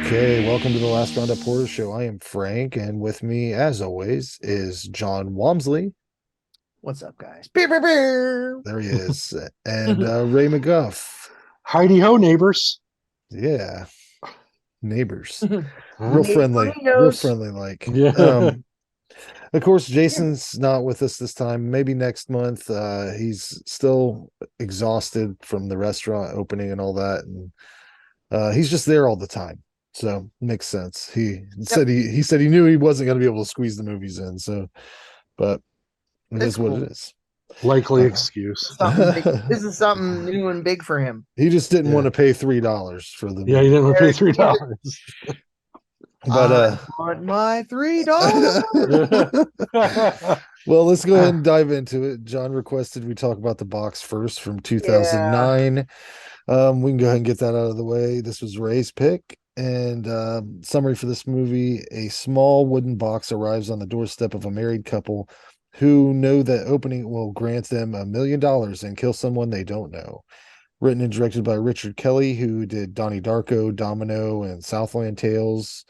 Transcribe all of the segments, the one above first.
Okay, welcome to the last Roundup Horror Show. I am Frank, and with me, as always, is John Walmsley. What's up, guys? Beer, beer, beer. There he is, and Ray McGuff. Heidi ho, neighbors. Yeah, neighbors, Huh? real friendly. Like, Yeah. of course, Jason's not with us this time. Maybe next month. He's still exhausted from the restaurant opening and all that, and he's just there all the time. So makes sense. He said he said he knew he wasn't going to be able to squeeze the movies in. So, but it is what it is. Likely excuse. This is something new and big for him. He just didn't want to pay $3 for the movie. Yeah, he didn't want to pay $3. But I want my $3. Well, let's go ahead and dive into it. John requested we talk about the box first from 2009. We can go ahead and get that out of the way. This was Ray's pick. And summary for this movie: a small wooden box arrives on the doorstep of a married couple who know that opening will grant them $1 million and kill someone they don't know. Written and directed by Richard Kelly, who did Donnie Darko, Domino, and Southland Tales.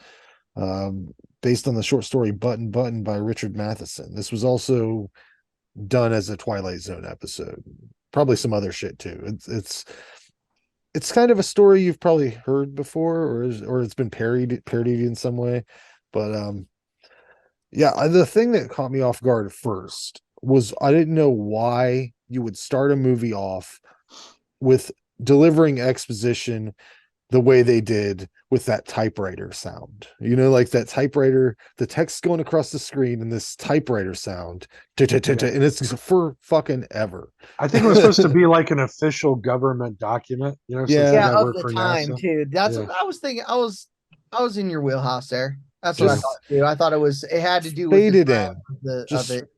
Based on the short story Button Button by Richard Matheson. This was also done as a Twilight Zone episode. Probably some other shit too. It's kind of a story you've probably heard before, or it's been parodied in some way. But yeah, the thing that caught me off guard first was I didn't know why you would start a movie off with delivering exposition the way they did with that typewriter sound. You know, like that typewriter, the text going across the screen and this typewriter sound, and it's for fucking ever. I think it was supposed to be like an official government document, you know. Yeah, of the time too. That's what I was thinking. I was in your wheelhouse there. That's what I thought too. I thought it had to do with faded in,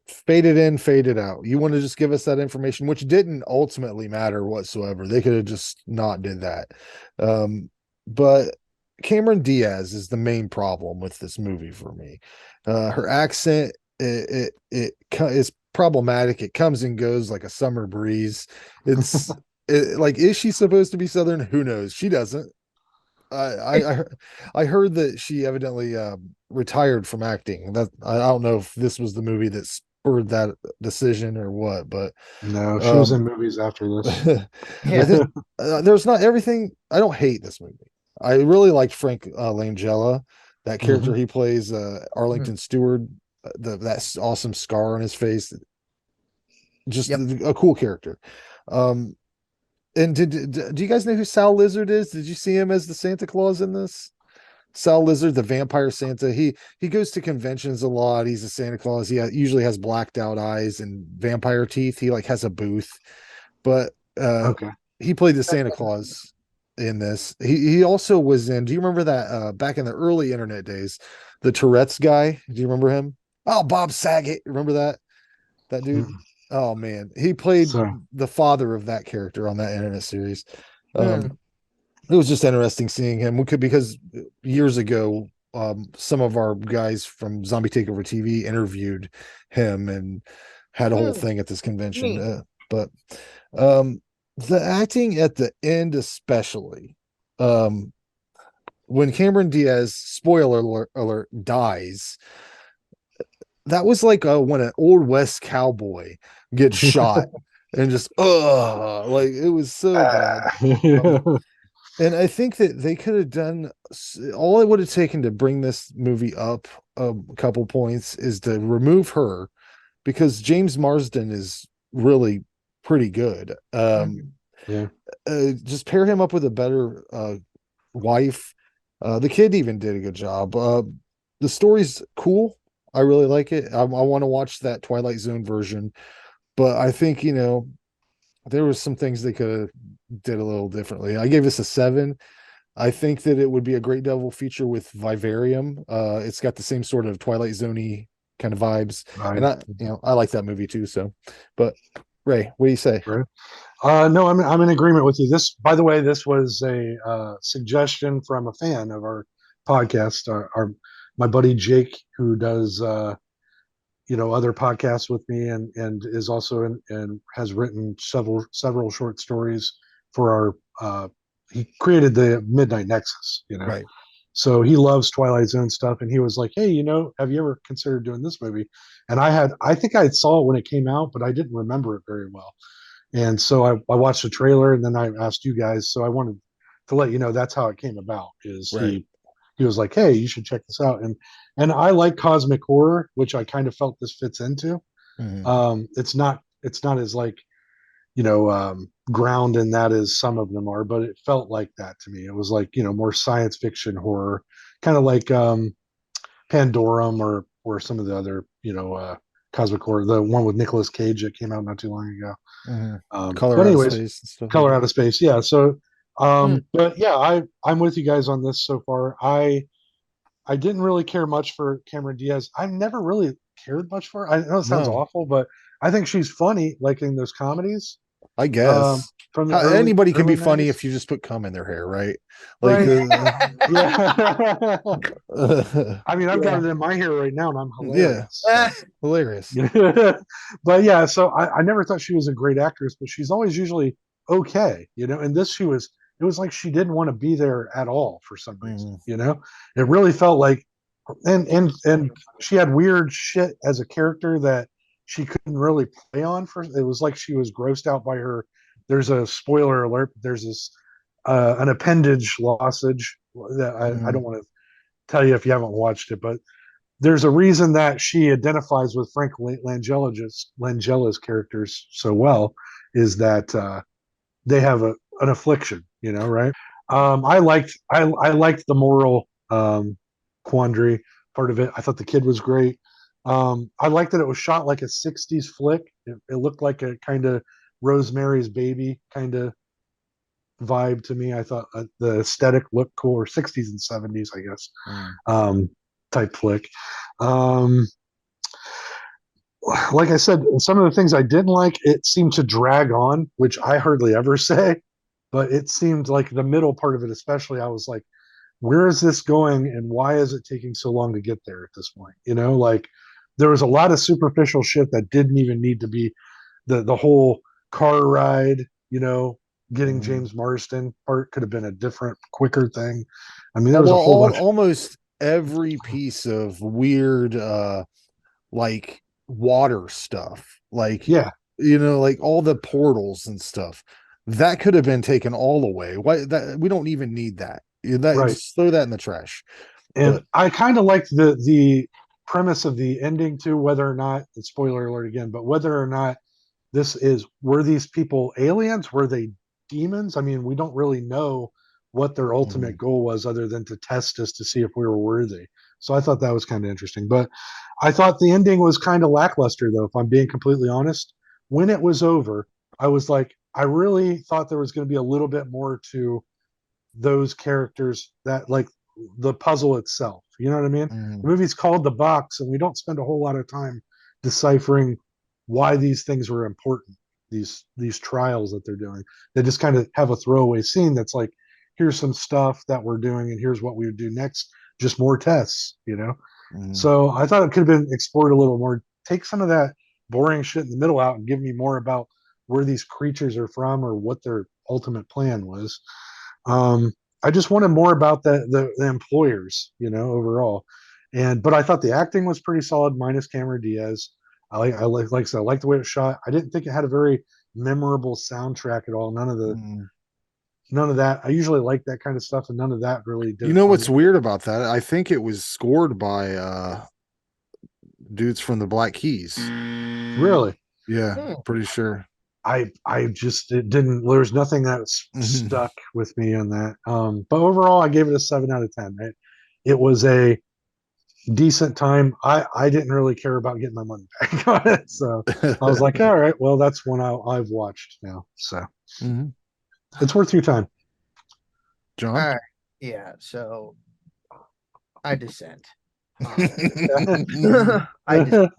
faded in, faded out. You want to just give us that information, which didn't ultimately matter whatsoever. They could have just not did that. But Cameron Diaz is the main problem with this movie for me. Her accent it is problematic. It comes and goes like a summer breeze. It's like, is she supposed to be Southern? Who knows? She doesn't. I heard that she evidently retired from acting. That I don't know if this was the movie that spurred that decision or what, but no, she was in movies after this. There's not everything. I don't hate this movie. I really liked Frank Langella, that character he plays, Arlington Stewart, that awesome scar on his face. Just a cool character. And do you guys know who Sal Lizard is? Did you see him as the Santa Claus in this? Sal Lizard, the vampire Santa. He goes to conventions a lot. He's a Santa Claus. He usually has blacked out eyes and vampire teeth. He like has a booth, but he played the Santa Claus in this. He also was in. Do you remember that back in the early internet days, the Tourette's guy? Do you remember him? Oh, Bob Saget. Remember that dude? Oh man, he played the father of that character on that internet series. It was just interesting seeing him. Because years ago, some of our guys from Zombie Takeover TV interviewed him and had a whole thing at this convention. But the acting at the end, especially when Cameron Diaz, spoiler alert, dies. That was like when an old West cowboy gets shot and just like it was so bad. And I think that they could have done all it would have taken to bring this movie up a couple points is to remove her, because James Marsden is really pretty good. Just pair him up with a better wife. The kid even did a good job. The story's cool. I really like it. I want to watch that Twilight Zone version, but I think, there was some things they could have did a little differently. I gave this a 7. I think that it would be a great double feature with Vivarium. It's got the same sort of Twilight Zone-y kind of vibes. Right. And I like that movie too. So, but Ray, what do you say? Right. No, I'm in agreement with you. This, by the way, this was a suggestion from a fan of our podcast. Our my buddy Jake, who does other podcasts with me, and is also and has written several short stories for our. He created the Midnight Nexus. Right. So he loves Twilight Zone stuff, and he was like, "Hey, have you ever considered doing this movie?" And I think I saw it when it came out, but I didn't remember it very well. And so I watched the trailer, and then I asked you guys. So I wanted to let you know that's how it came about. Is Right. he was like, "Hey, you should check this out." And I like cosmic horror, which I kind of felt this fits into. It's not as like ground in that as some of them are, but it felt like that to me. It was like more science fiction horror, kind of like Pandorum or some of the other cosmic horror. The one with Nicolas Cage that came out not too long ago. Color But Out of anyways, Space and stuff. Color Out of Space, yeah. So, but yeah, I'm with you guys on this so far. I didn't really care much for Cameron Diaz. I've never really cared much for her. I know it sounds No, awful, but I think she's funny, like in those comedies I guess. from the early Anybody can be early funny 90s. if you just put cum in their hair, right? Like, Right. Yeah. I mean, I've got Yeah. it in my hair right now, and I'm yeah, hilarious. hilarious. But yeah, so I never thought she was a great actress, but she's always usually okay, And this it was like she didn't want to be there at all for some reason, It really felt like, and she had weird shit as a character that she couldn't really play on. It was like she was grossed out by her. There's a spoiler alert. There's this an appendage lossage that I don't want to tell you if you haven't watched it, but there's a reason that she identifies with Frank Langella's characters so well, is that they have an affliction, right? I liked the moral quandary part of it. I thought the kid was great. I liked that it was shot like a 60s flick. It looked like a kind of Rosemary's Baby kind of vibe to me. I thought the aesthetic looked cool, or 60s and 70s, I guess, type flick. Like I said, some of the things I didn't like, it seemed to drag on, which I hardly ever say, but it seemed like the middle part of it, especially, I was like, where is this going, and why is it taking so long to get there at this point? Like there was a lot of superficial shit that didn't even need to be the whole car ride, getting James Marsden part could have been a different, quicker thing. I mean, there was a whole bunch. Almost every piece of weird, like water stuff, like Yeah, like all the portals and stuff, that could have been taken all away. Why that we don't even need that. right. Just throw that in the trash. And But I kind of liked the premise of the ending too, whether or not, spoiler alert again, but whether or not were these people aliens? Were they demons? I mean, we don't really know what their ultimate goal was, other than to test us to see if we were worthy. So I thought that was kind of interesting. But I thought the ending was kind of lackluster, though, if I'm being completely honest. When it was over, I was like, I really thought there was going to be a little bit more to those characters, that like the puzzle itself. You know what I mean? The movie's called The Box, and we don't spend a whole lot of time deciphering why these things were important. These trials that they're doing, they just kind of have a throwaway scene that's like, here's some stuff that we're doing, and here's what we would do next. Just more tests. So I thought it could have been explored a little more. Take some of that boring shit in the middle out and give me more about where these creatures are from, or what their ultimate plan was. I just wanted more about the employers, overall. But I thought the acting was pretty solid, minus Cameron Diaz. Like I said, I like the way it was shot. I didn't think it had a very memorable soundtrack at all. None of that. I usually like that kind of stuff, and none of that really did. you know what's weird about that? I think it was scored by dudes from the Black Keys. Really? Yeah, pretty sure. I just, it didn't. There's nothing that stuck with me on that. But overall, I gave it a 7 out of 10. It was a decent time. I didn't really care about getting my money back on it, so I was like, all right, well, that's one I've watched now, so it's worth your time. John? All right. Yeah, so I dissent. I dissent.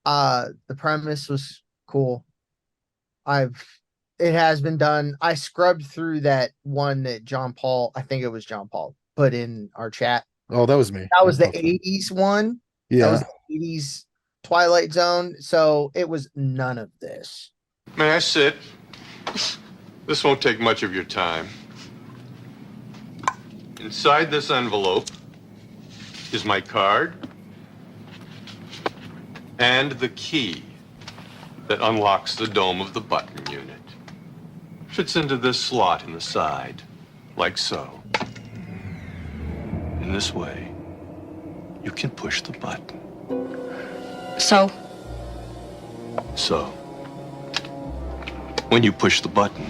The premise was cool. It has been done. I scrubbed through that one that I think it was John Paul, put in our chat. Oh, that was me. That was the 80s one. Yeah. That was the 80s Twilight Zone. So it was none of this. May I sit? This won't take much of your time. Inside this envelope is my card and the key that unlocks the dome of the button unit. Fits into this slot in the side, like so. In this way, you can push the button. So? So, when you push the button,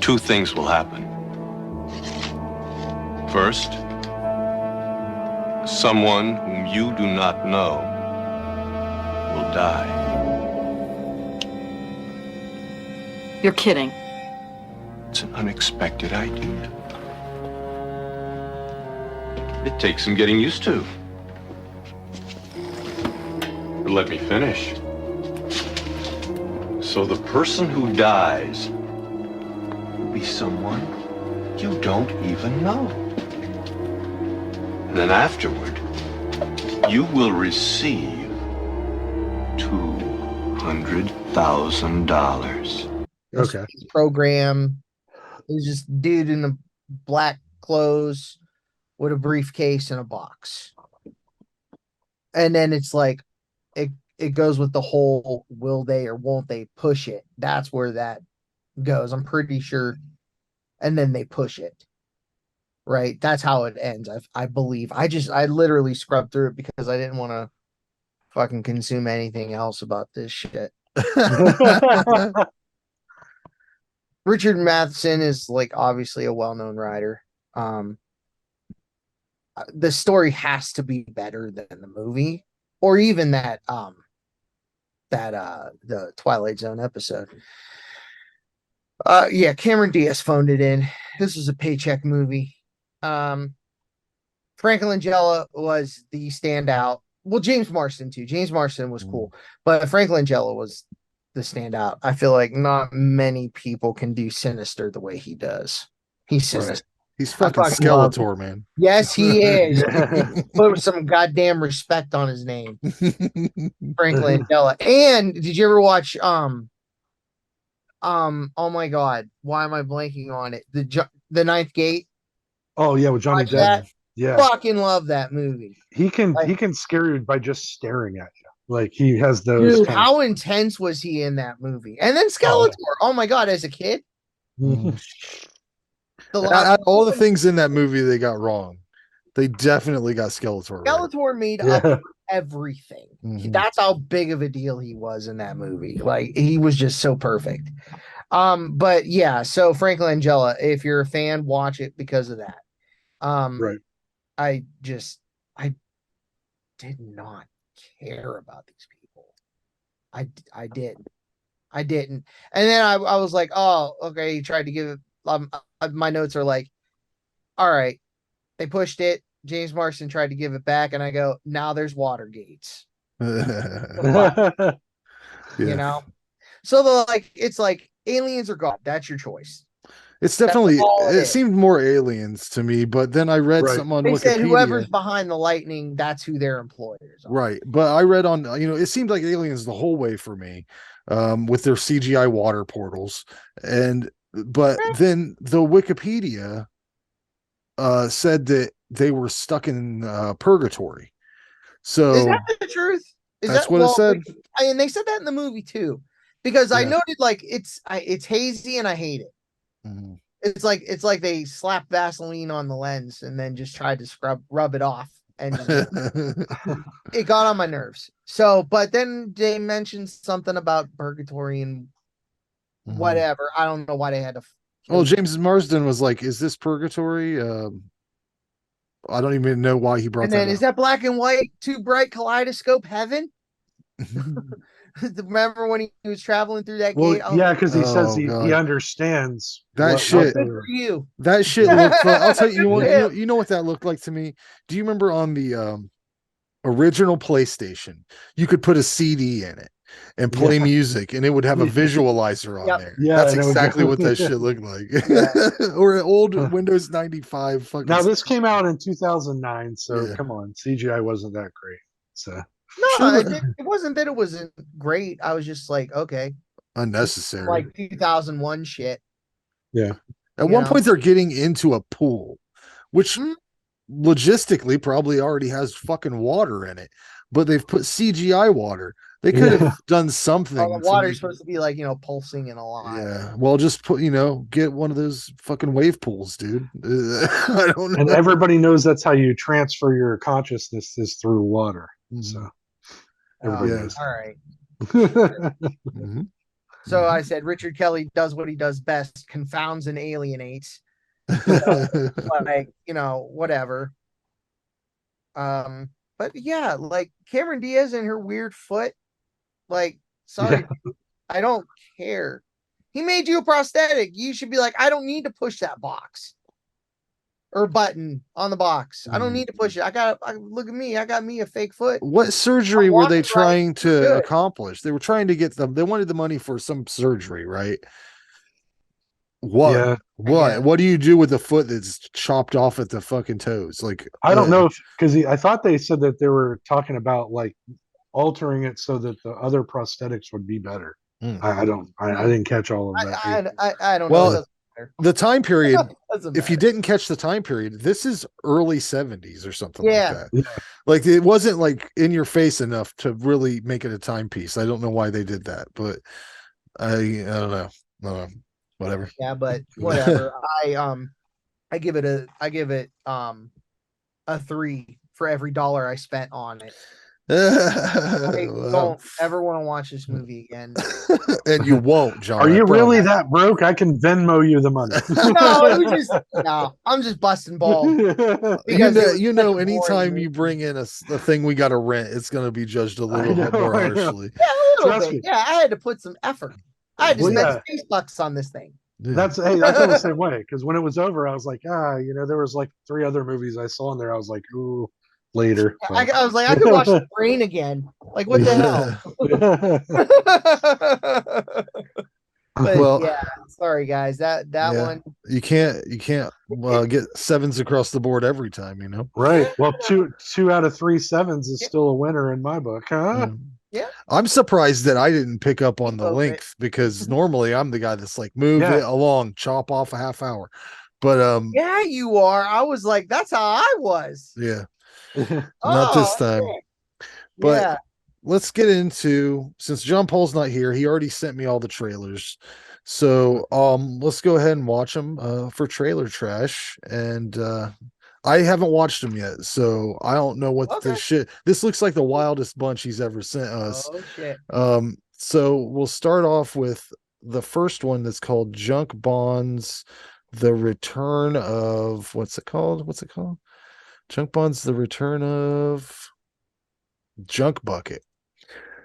two things will happen. First, someone whom you do not know will die. You're kidding. It's an unexpected idea. It takes some getting used to. But let me finish. So the person who dies will be someone you don't even know. And then afterward, you will receive $200,000. Okay. Program. It was just dude in the black clothes with a briefcase and a box. And then it's like it goes with the whole will they or won't they push it. That's where that goes. I'm pretty sure. And then they push it. Right? That's how it ends. I believe. I literally scrubbed through it because I didn't want to fucking consume anything else about this shit. Richard Matheson is like obviously a well-known writer. The story has to be better than the movie, or even the Twilight Zone episode. Yeah, Cameron Diaz phoned it in. This was a paycheck movie. Frank Langella was the standout. Well, James Marsden too. James Marsden was cool, but Frank Langella was the standout. I feel like not many people can do Sinister the way he does. He's sinister. Right. He's fucking Skeletor, man. Yes, he is. Put some goddamn respect on his name, Frank Langella. And did you ever watch oh my god, why am I blanking on it? The Ninth Gate. Oh yeah, with Johnny Depp. Yeah, fucking love that movie. He can scare you by just staring at you. Like he has those. Dude, how intense was he in that movie? And then Skeletor. Oh my god, as a kid. All the things in that movie they got wrong. They definitely got Skeletor. Skeletor right. Made up everything. That's how big of a deal he was in that movie. Like he was just so perfect. But yeah, so Frank Langella, if you're a fan, watch it because of that. Right. I did not care about these people. I didn't. And then I was like, oh, okay. He tried to give it. My notes are like, all right, they pushed it. James Marsden tried to give it back, and I go, now there's Watergates. You know, so it's like aliens or God. That's your choice. It's definitely it seemed more aliens to me, but then I read something on Wikipedia. Said whoever's behind the lightning, that's who their employers are. Right. But I read on, it seemed like aliens the whole way for me, with their CGI water portals. But then the Wikipedia said that they were stuck in purgatory. So is that the truth? That's what it said. And they said that in the movie too, because I noted like it's hazy and I hate it. It's like they slapped Vaseline on the lens and then just tried to rub it off, and it got on my nerves. So, but then they mentioned something about purgatory and whatever. I don't know why they had to. Well, James Marsden was like, "Is this purgatory?" I don't even know why he brought and that then up. Is that black and white, too bright kaleidoscope heaven? Remember when he was traveling through that gate? Yeah, because he says he understands that shit. For you. That shit looked like, I'll tell you, you know what that looked like to me? Do you remember on the original PlayStation, you could put a CD in it and play music, and it would have a visualizer on Yep. there. Yeah, That's and it would exactly go- what that shit looked like. Yeah. Or an old Windows 95 fucking. Now this came out in 2009, so Yeah. come on, CGI wasn't that great. So No, Sure. it wasn't that it wasn't great. I was just like, okay, Unnecessary. like 2001 shit. yeah, At you one know? point, they're getting into a pool, which Mhm. logistically probably already has fucking water in it, but they've put CGI water. They could Yeah. have done something. Well, the to water's make- supposed to be like, pulsing and alive. Yeah. Well, just put, get one of those fucking wave pools, dude. I don't know. and everybody knows that's how you transfer your consciousness is through water. So everybody Yeah. knows. All right. Mhm. So I said Richard Kelly does what he does best, confounds and alienates. Like, whatever. But yeah, like Cameron Diaz and her weird foot. Like, sorry, I don't care. He made you a prosthetic. You should be like, I don't need to push that box or button on the box. I don't need to push it. Look at me. I got me a fake foot. What surgery I'm were they walking right, trying to good. accomplish? They were trying to get them. They wanted the money for some surgery, right? What? Yeah. What do you do with the foot that's chopped off at the fucking toes? Like, I don't know because I thought they said that they were talking about like altering it so that the other prosthetics would be better. I didn't catch all of that. I don't know. Well, It doesn't matter. the time period. Doesn't If you matter. didn't catch the time period, this is early 70s or something Yeah. like that. Yeah. Like it wasn't like in your face enough to really make it a timepiece. I don't know why they did that, but I don't know. Whatever. Yeah, but whatever. I give it a 3 for every dollar I spent on it. I Wow. don't ever want to watch this movie again. And you won't, John. Are I you really promise. that broke? I can Venmo you the money. I'm just busting balls. You Because know, it was such a boring anytime movie. you bring in a thing we got to rent, it's going to be judged a little bit more I know. harshly. Yeah, a little Trust bit. me. Yeah, I had to put some effort. I had to Well, spend yeah. $6 on this thing. Yeah. I feel the same way because when it was over, I was like, there was like 3 other movies I saw in there. I was like, ooh, later. I was like, I could watch The Brain again. Like, what the hell? But Well, yeah, sorry guys. That yeah. one. You can't get 7s across the board every time, Right. Well, two out of 3 sevens is still a winner in my book, huh? Yeah. I'm surprised that I didn't pick up on the Okay. length because normally I'm the guy that's like, move Yeah. it along, chop off a half hour. But Yeah, you are. I was like, that's how I was. yeah, not this time. Okay. But Yeah. let's get into, since John Paul's not here, he already sent me all the trailers. So let's go ahead and watch them for trailer trash. And I haven't watched them yet, so I don't know what Okay. this shit. This looks like the wildest bunch he's ever sent us. Oh shit. So we'll start off with the first one that's called Junk Bonds, The Return of what's it called? Junk Bonds, The Return of Junk Bucket.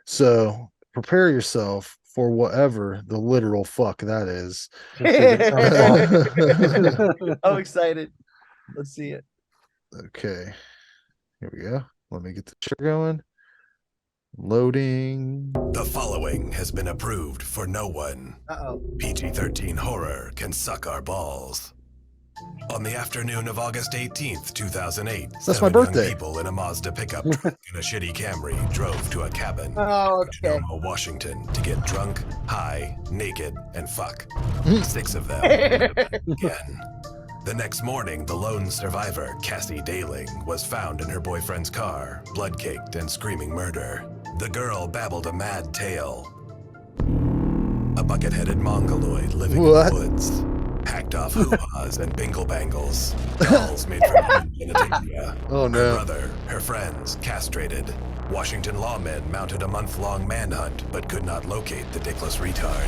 So prepare yourself for whatever the literal fuck that is. I'm excited. Let's see it. Okay. Here we go. Let me get the trigger going. Loading. The following has been approved for no one. Uh-oh. PG-13 horror can suck our balls. On the afternoon of August 18th, 2008, That's my 7 birthday. young people in a Mazda pickup truck and a shitty Camry drove to a cabin Oh, in okay. Sonoma, Washington to get drunk, high, naked, and fuck. 6 of them again. The next morning, the lone survivor, Cassie Daling, was found in her boyfriend's car, blood-caked and screaming murder. The girl babbled a mad tale. A bucket-headed mongoloid living What? in the woods. Hacked off hoo-has and bingle-bangles. Dolls made from human genitalia. Oh Her no. brother, her friends, castrated. Washington lawmen mounted a month-long manhunt, but could not locate the dickless retard.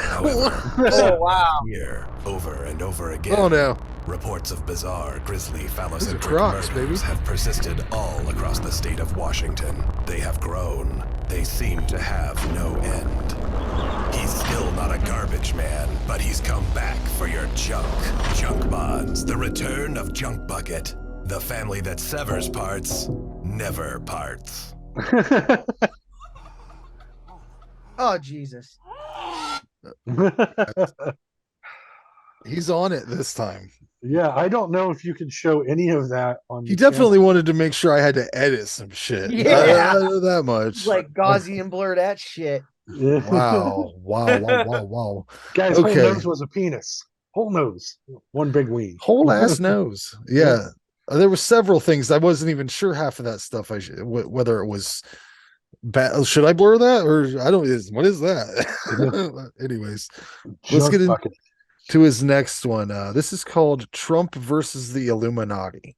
However, Oh wow. here, over and over again, Oh no. reports of bizarre, grisly, phallocentric Crocs, murders baby. have persisted all across the state of Washington. They have grown. They seem to have no end. He's still not a garbage man, but he's come back for your junk. Junk Bonds, the return of Junk Bucket. The family that severs parts, never parts. Oh Jesus. He's on it this time. Yeah, I don't know if you can show any of that on. He the definitely channel. wanted to make sure I had to edit some shit. Yeah. I know that much. Like Gaussian blur that shit. Yeah. Wow. Guy's whole Okay. nose was a penis. Whole nose, one big ween. Whole ass nose. Yeah. There were several things. I wasn't even sure half of that stuff. Whether it was bad. Should I blur that or I don't? What is that? Anyways, let's get into his next one. This is called Trump versus the Illuminati.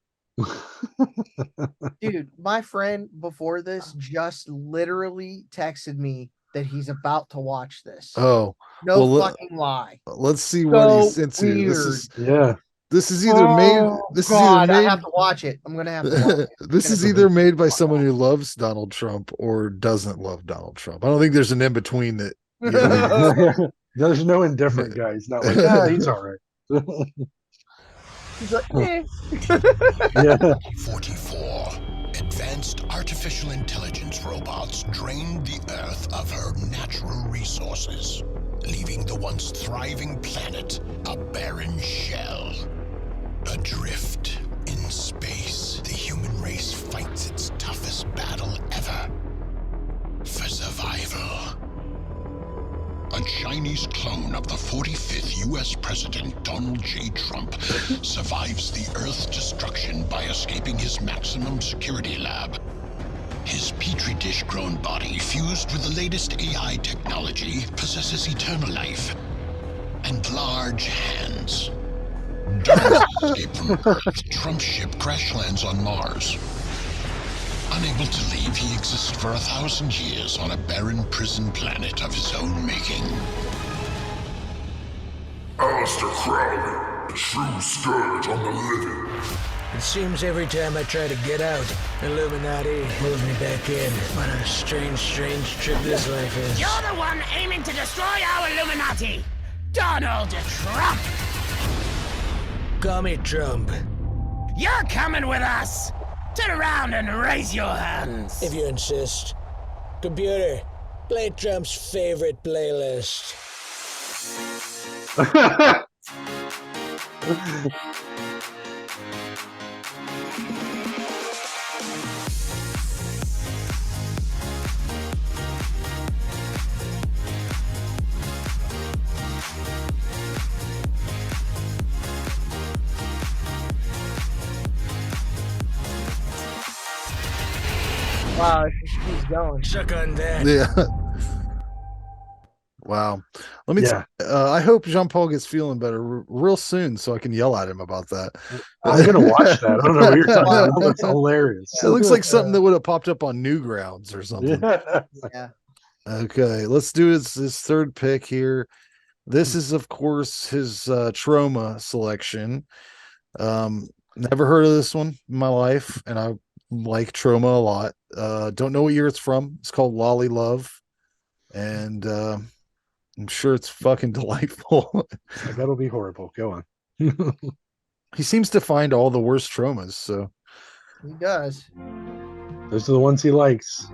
Dude, my friend before this just literally texted me that he's about to watch this. Oh, no well, fucking lie. Let's see what he's into. Weird. This is either made. This is either made. I have to watch it. I'm gonna have to watch it. This is either made by someone who loves Donald Trump or doesn't love Donald Trump. I don't think there's an in between that. You know, there's no indifferent guy. He's not like, he's all right. He's like, eh. Yeah. 44. Advanced artificial intelligence robots drained the Earth of her natural resources, leaving the once thriving planet a barren shell. Adrift in space, the human race fights its toughest battle ever for survival. A Chinese clone of the 45th U.S. President Donald J. Trump survives the Earth's destruction by escaping his maximum security lab. His petri dish-grown body, fused with the latest AI technology, possesses eternal life and large hands. During his escape from Earth, Trump's ship crash lands on Mars. Unable to leave, he exists for 1,000 years on a barren prison planet of his own making. Aleister Crowley, the true scourge on the living. It seems every time I try to get out, Illuminati pulls me back in. What a strange trip this life is. You're the one aiming to destroy our Illuminati! Donald Trump! Call me Trump. You're coming with us! Turn around and raise your hands! If you insist. Computer, play Trump's favorite playlist. Wow, she's going. Suck on that. Yeah. Wow. Let me. I hope Jean Paul gets feeling better real soon, so I can yell at him about that. I'm gonna watch that. I don't know what you're talking about. That's hilarious. It looks like something that would have popped up on Newgrounds or something. Yeah. Okay, let's do his third pick here. This is, of course, his trauma selection. Never heard of this one in my life, and I like trauma a lot. Don't know what year it's from. It's called Lolly Love, and I'm sure it's fucking delightful. That'll be horrible. Go on. He seems to find all the worst traumas, so He does. Those are the ones he likes.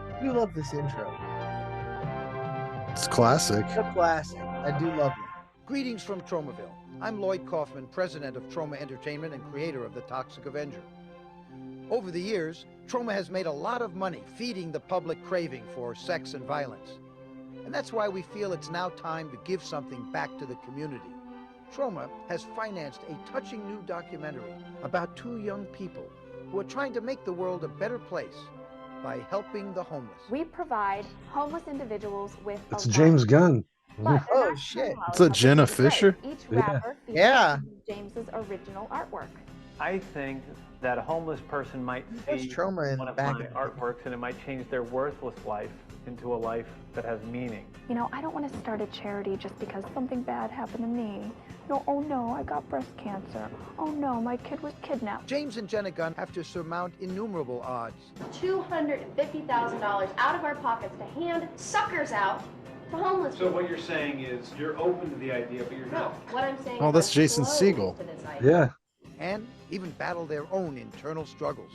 I do love this intro. it's classic. It's a classic. I do love it. Greetings from Tromaville. I'm Lloyd Kaufman, president of Troma Entertainment and creator of The Toxic Avenger. Over the years, Troma has made a lot of money feeding the public craving for sex and violence. And that's why we feel it's now time to give something back to the community. Troma has financed a touching new documentary about two young people who are trying to make the world a better place by helping the homeless. We provide homeless individuals with It's James Gunn. Oh shit! It's a Jenna Fisher. Each rapper Yeah. James's original artwork. I think that a homeless person might see trauma in one the of back my of it. artworks and it might change their worthless life into a life that has meaning. You know, I don't want to start a charity just because something bad happened to me. No, oh no, I got breast cancer. Oh no, my kid was kidnapped. James and Jenna Gunn have to surmount innumerable odds. $250,000 out of our pockets to hand suckers out to homeless people. So what you're saying is you're open to the idea, but you're No, what I'm saying Oh, is that's I'm Jason closed Segel. to this idea. Yeah. And even battle their own internal struggles.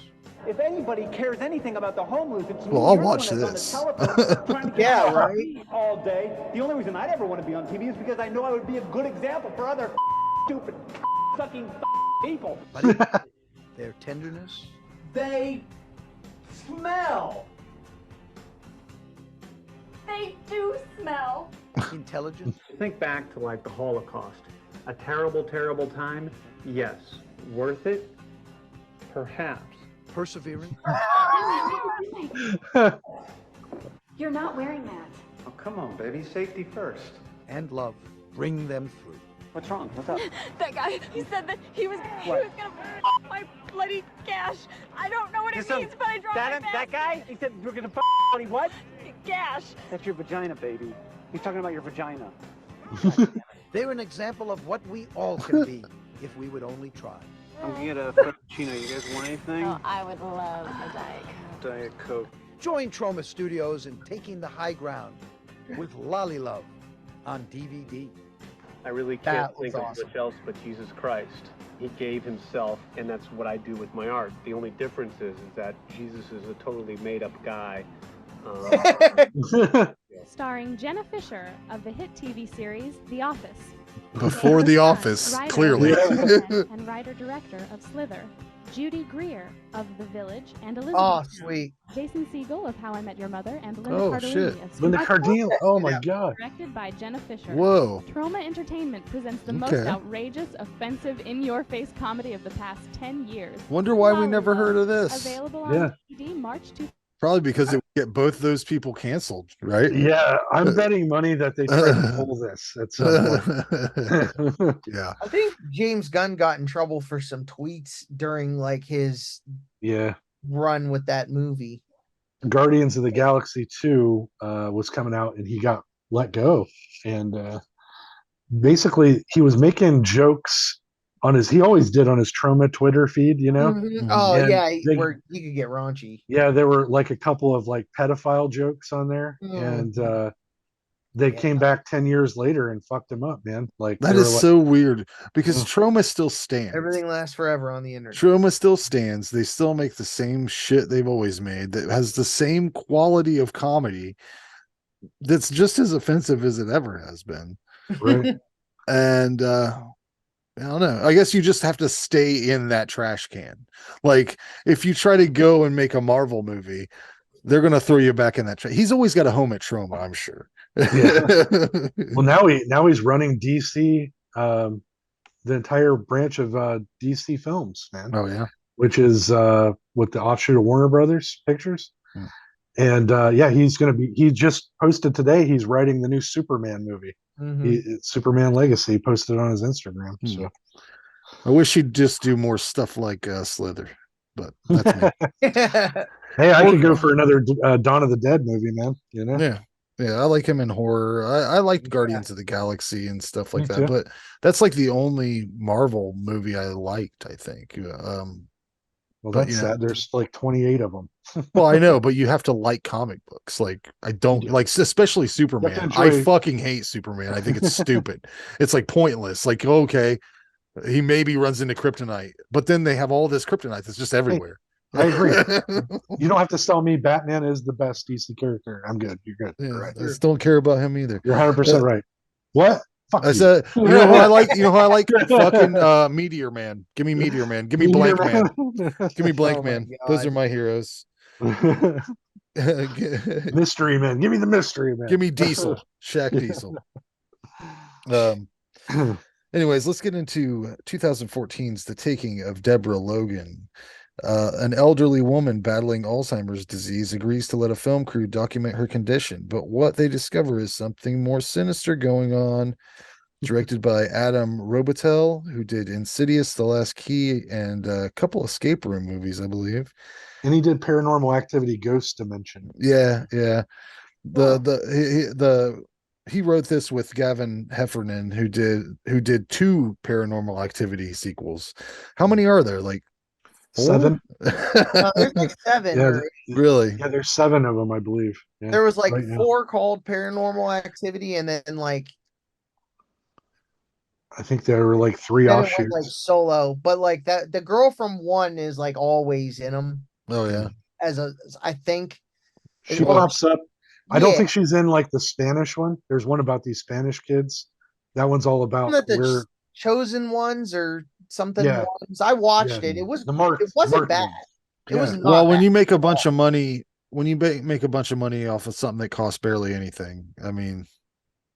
If anybody cares anything about the homeless, it's me. Well, I'll You're the watch one that's this. on the telephone trying to get Yeah, me off right. TV all day. The only reason I'd ever want to be on TV is because I know I would be a good example for other stupid sucking people. Buddy, their tenderness. They smell. They do smell. Intelligent. Think back to like the Holocaust. A terrible, terrible time? Yes. Worth it? Perhaps. Perseverant. You're not wearing that. Oh, come on, baby. Safety first. And love. Bring them through. What's wrong? What's up? That guy, he said that he was gonna my bloody gash. I don't know what it means, but I dropped my That guy? He said we're gonna bloody what? gash. That's your vagina, baby. He's talking about your vagina. They're an example of what we all can be if we would only try. I'm gonna get a frappuccino. You guys want anything? Oh, I would love a Diet Coke. Diet Coke. Join Trauma Studios in Taking the High Ground with Lolly Love on DVD. I really That can't think was of awesome. much else but Jesus Christ. He gave himself, and that's what I do with my art. The only difference is that Jesus is a totally made-up guy. Starring Jenna Fisher of the hit TV series The Office. Before The Office, Writer, clearly. and writer-director of Slither. Judy Greer of The Village and Elizabeth. Oh, sweet. Jason Segel of How I Met Your Mother and Linda Oh, Cardellini shit. of Linda Super- Cardellini. Oh my god. Directed by Jenna Fisher. Whoa. Trauma Entertainment presents the most Okay. outrageous, offensive, in-your-face comedy of the past 10 years. Wonder why we Lolly never Love, heard of this. Available on Yeah. DVD March 2. Probably because it would get both those people canceled, right? Yeah, I'm betting money that they tried to pull this at some point. Yeah. I think James Gunn got in trouble for some tweets during like his Yeah. run with that movie. Guardians of the Galaxy 2 was coming out and he got let go. And basically he was making jokes on he always did on his Trauma Twitter feed, you know? Mhm. Oh And yeah, they- where he could get raunchy. Yeah, there were like a couple of like pedophile jokes on there. Mm. And they came back 10 years later and fucked him up, man. Like That they is were like, so weird because Trauma still stands. Everything lasts forever on the internet. Trauma still stands. They still make the same shit they've always made that has the same quality of comedy that's just as offensive as it ever has been. right. And I don't know. I guess you just have to stay in that trash can. Like if you try to go and make a Marvel movie, they're gonna throw you back in that trash. He's always got a home at Trauma, I'm sure. Yeah. Well, now he's running DC, the entire branch of DC Films, man. Oh yeah, which is with the offshoot of Warner Brothers Pictures. Hmm. And yeah, he just posted today, he's writing the new Superman movie. Mhm. Superman Legacy. He posted on his Instagram. Hmm. So I wish he'd just do more stuff like Slither, but that's me. hey, I could go for another Dawn of the Dead movie, man. You know? Yeah. Yeah, I like him in horror. I liked Guardians of the Galaxy and stuff like Me that, too. but that's like the only Marvel movie I liked, I think. Well, but, that's yeah. sad. There's like 28 of them. Well, I know, but you have to like comic books. Like I don't like, especially Superman. enjoy- I fucking hate Superman. I think it's stupid. It's like pointless. Like, okay, he maybe runs into kryptonite, but then they have all this kryptonite that's just everywhere. I agree. You don't have to tell me Batman is the best DC character. I'm good. You're good. Yeah, You're right. I just don't care about him either. You're 100% right. What? Fuck I you. said, you know who I like? You know who I like? Fucking Meteor Man. Give me Meteor Man. Give me Meteor Blank Man. Man. Give me Blank Oh my Man. Those God. are my heroes. Mystery Man. Give me the Mystery Man. Give me Diesel. Shaq Diesel. Anyways, let's get into 2014's The Taking of Deborah Logan. An elderly woman battling Alzheimer's disease agrees to let a film crew document her condition, but what they discover is something more sinister going on. Directed by Adam Robitel, who did Insidious, The Last Key, and a couple escape room movies, I believe. And he did Paranormal Activity Ghost Dimension. Yeah. He wrote this with Gavin Heffernan, who did 2 Paranormal Activity sequels. How many are there? Like 4? 7? There's like 7. Yeah, or- Really? Yeah, there's 7 of them, I believe. Yeah, there was like right now. 4 called Paranormal Activity, and then like I think there were like 3 then it went offshoots. like solo. But like that, the girl from 1 is like always in them. Oh yeah. I think She well, pops up. I don't yeah. think she's in like the Spanish one. There's one about these Spanish kids. That one's all about Not the where. chosen ones or something Yeah. ones. I watched Yeah. it. It was The marked. it wasn't marked bad. ones. It was Yeah. not Well, when bad. you make a bunch of money, when you make a bunch of money off of something that costs barely anything, I mean,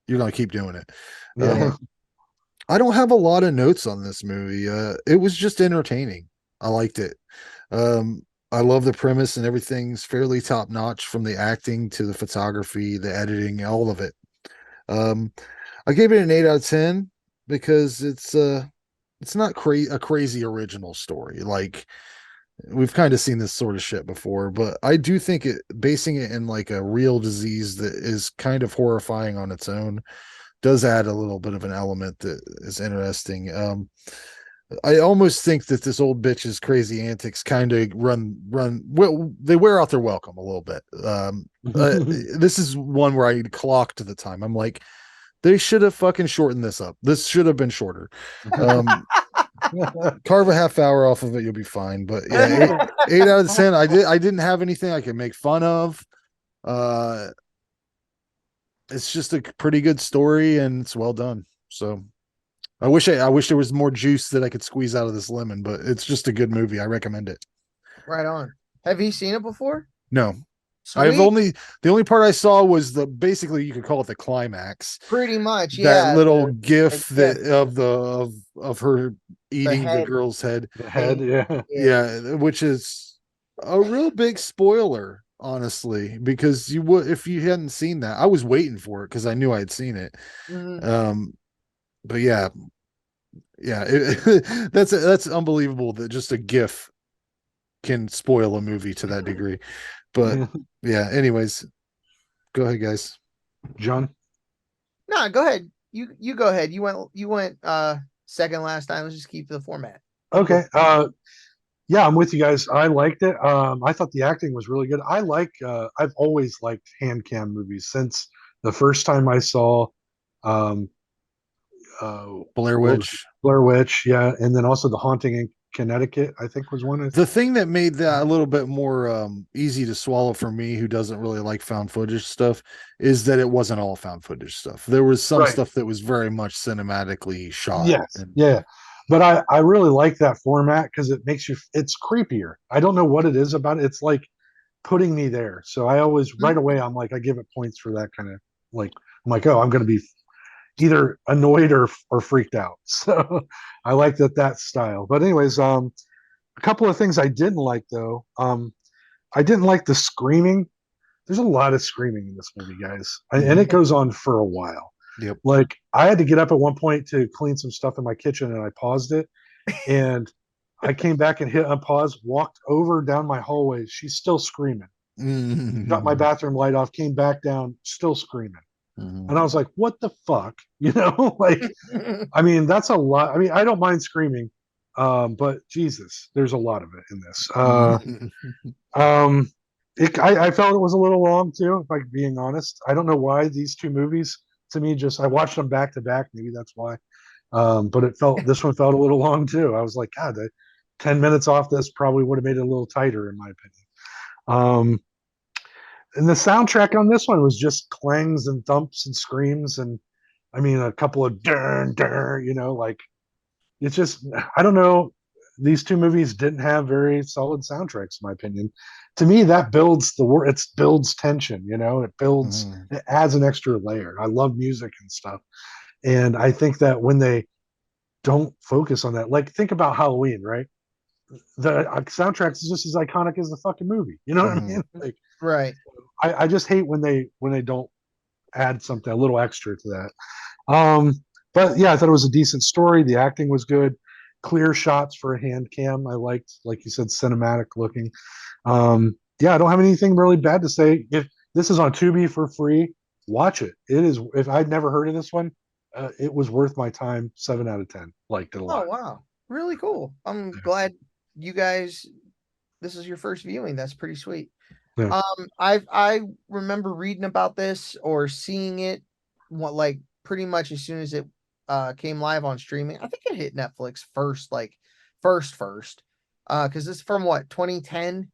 you're gonna keep doing it. Yeah. I don't have a lot of notes on this movie. It was just entertaining. I liked it. I love the premise and everything's fairly top notch from the acting to the photography, the editing, all of it. Um, I gave it an 8 out of 10 because it's not a crazy original story. Like we've kind of seen this sort of shit before, but I do think it basing it in like a real disease that is kind of horrifying on its own does add a little bit of an element that is interesting. I almost think that this old bitch's crazy antics kind of well, they wear out their welcome a little bit. This is one where I clocked to the time. I'm like, they should have fucking shortened this up. This should have been shorter. Carve a half hour off of it, you'll be fine. But yeah, 8 out of 10. I didn't have anything I could make fun of. It's just a pretty good story and it's well done. So I wish there was more juice that I could squeeze out of this lemon, but it's just a good movie. I recommend it. Right on. Have you seen it before? No. Sweet. The only part I saw was basically you could call it the climax. Pretty much, That yeah. little gif the of her eating the head. girl's head. The head, yeah. Yeah, which is a real big spoiler, honestly, because you would if you hadn't seen that. I was waiting for it because I knew I had seen it. But yeah, that's unbelievable that just a gif can spoil a movie to that degree. But yeah, anyways, go ahead, guys. John. No, go ahead. You go ahead. You went second last time. Let's just keep the format. Okay. Yeah, I'm with you guys. I liked it. I thought the acting was really good. I've always liked hand cam movies since the first time I saw Blair Witch. Blair Witch, yeah, and then also The Haunting in Connecticut, I think was one. The thing that made that a little bit more easy to swallow for me, who doesn't really like found footage stuff, is that it wasn't all found footage stuff. There was some stuff that was very much cinematically shot. Yes, yeah. But I really like that format because it makes it's creepier. I don't know what it is about it. It's like putting me there. So I always right away I'm like I give it points for that kind of like I'm like, oh, I'm gonna be either annoyed or freaked out. So I like that style. But anyways, a couple of things I didn't like though. I didn't like the screaming. There's a lot of screaming in this movie, guys, and it goes on for a while. Yep. Like I had to get up at one point to clean some stuff in my kitchen, and I paused it, and I came back and hit unpause, walked over down my hallway. She's still screaming. Got my bathroom light off, came back down, still screaming. And I was like, what the fuck? You know, like, I mean, that's a lot. I mean, I don't mind screaming, but Jesus, there's a lot of it in this. I felt it was a little long too, if I'm being honest. I don't know why these two movies, to me, I watched them back to back. Maybe that's why. But this one felt a little long too. I was like, God, 10 minutes off this probably would have made it a little tighter, in my opinion. And the soundtrack on this one was just clangs and thumps and screams, and I mean a couple of dun dun, you know, like it's just I don't know. These two movies didn't have very solid soundtracks, in my opinion. To me, that builds it builds tension, you know, it adds an extra layer. I love music and stuff. And I think that when they don't focus on that, like think about Halloween, right? The soundtrack is just as iconic as the fucking movie. You know what I mean? Like, right. I just hate when they don't add something a little extra to that. But yeah, I thought it was a decent story. The acting was good. Clear shots for a hand cam. I liked, like you said, cinematic looking. Yeah, I don't have anything really bad to say. If this is on Tubi for free, watch it. It is. If I'd never heard of this one, it was worth my time. 7 out of 10. Liked it a lot. Oh wow, really cool. I'm glad you guys. This is your first viewing. That's pretty sweet. Yeah. I remember reading about this or seeing it, like pretty much as soon as it came live on streaming. I think it hit Netflix first, like first, because it's from what 2010.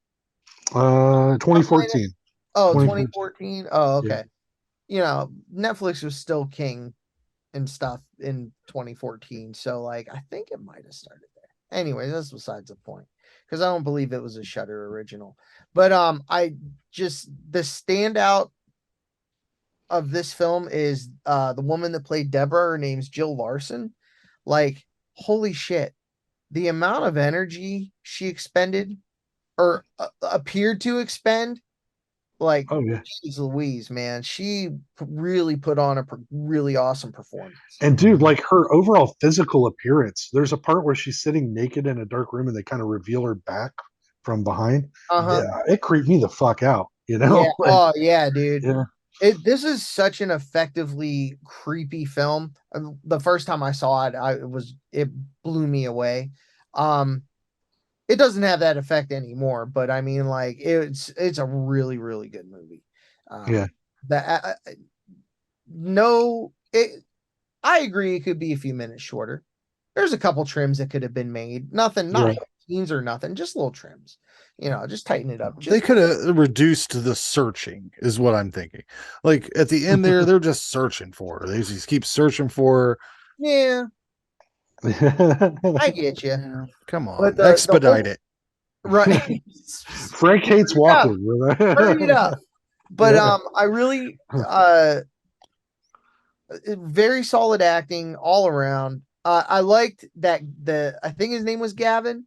2014. Oh, 2014. 2014. Oh, Yeah. okay. You know, Netflix was still king and stuff in 2014. So like I think it might have started there. Anyway, that's besides the point. Because I don't believe it was a Shudder original. But I just the standout of this film is the woman that played Deborah. Her name's Jill Larson. Like, holy shit. The amount of energy she expended or appeared to expend, like, Oh yeah. geez Louise, man, she really put on a really awesome performance. And dude, like her overall physical appearance, there's a part where she's sitting naked in a dark room and they kind of reveal her back from behind. Uh-huh. Yeah, it creeped me the fuck out, you know? Yeah. Like, Oh yeah, dude. yeah. This is such an effectively creepy film. The first time I saw it, it blew me away. It doesn't have that effect anymore, but I mean, like it's a really really good movie. Yeah. That no, it. I agree. It could be a few minutes shorter. There's a couple trims that could have been made. Nothing, not Right. scenes or nothing, just little trims. You know, just tighten it up. They could have reduced the searching, is what I'm thinking. Like at the end there, they're just searching for her. They just keep searching for her. Yeah, I get you. Yeah, come on, But expedite it. Right. Frank hates walking. Hurry it up. But Yeah. I really very solid acting all around. I liked that I think his name was Gavin.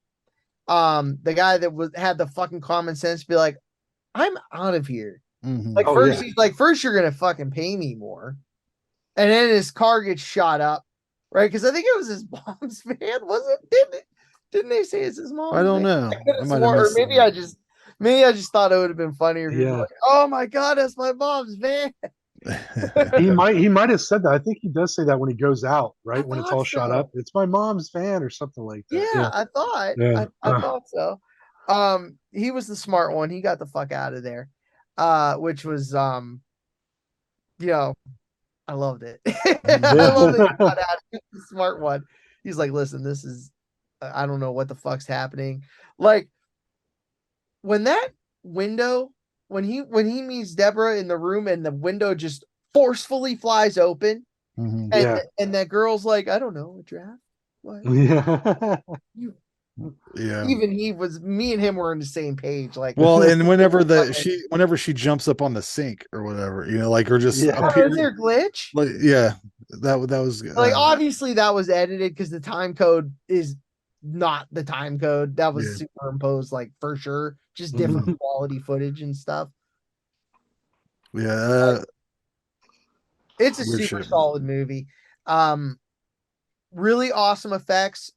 The guy that had the fucking common sense to be like, I'm out of here. Mhm. Like he's like, first you're gonna fucking pay me more. And then his car gets shot up, right? Because I think it was his mom's van, was it? Didn't they say it's his mom's? I don't van? know. could've I might have swore- or missed maybe that. maybe I just thought it would have been funnier if he was Yeah. like, oh my god, that's my mom's van. he might have said that. I think he does say that when he goes out, right? When it's thought all shot so. up. It's my mom's van or something like that. Yeah, I thought. Yeah. I thought so. He was the smart one. He got the fuck out of there. Which was you know, I loved it. I love that he got out. He was the smart one. He's like, listen, this is I don't know what the fuck's happening. Like when that window, when he meets Deborah in the room and the window just forcefully flies open, Mhm. and that girl's like, I don't know, a draft? What? Yeah. Yeah. Even me and him were on the same page. Like, Well, and whenever she jumps up on the sink or whatever, you know, like or just Yeah. oh, is there a glitch? like yeah, that was Like, obviously that was edited because the time code is not the time code. That was Yeah. superimposed, like for sure. Just different quality footage and stuff. yeah. It's a Weird super shit. solid movie. Really awesome effects.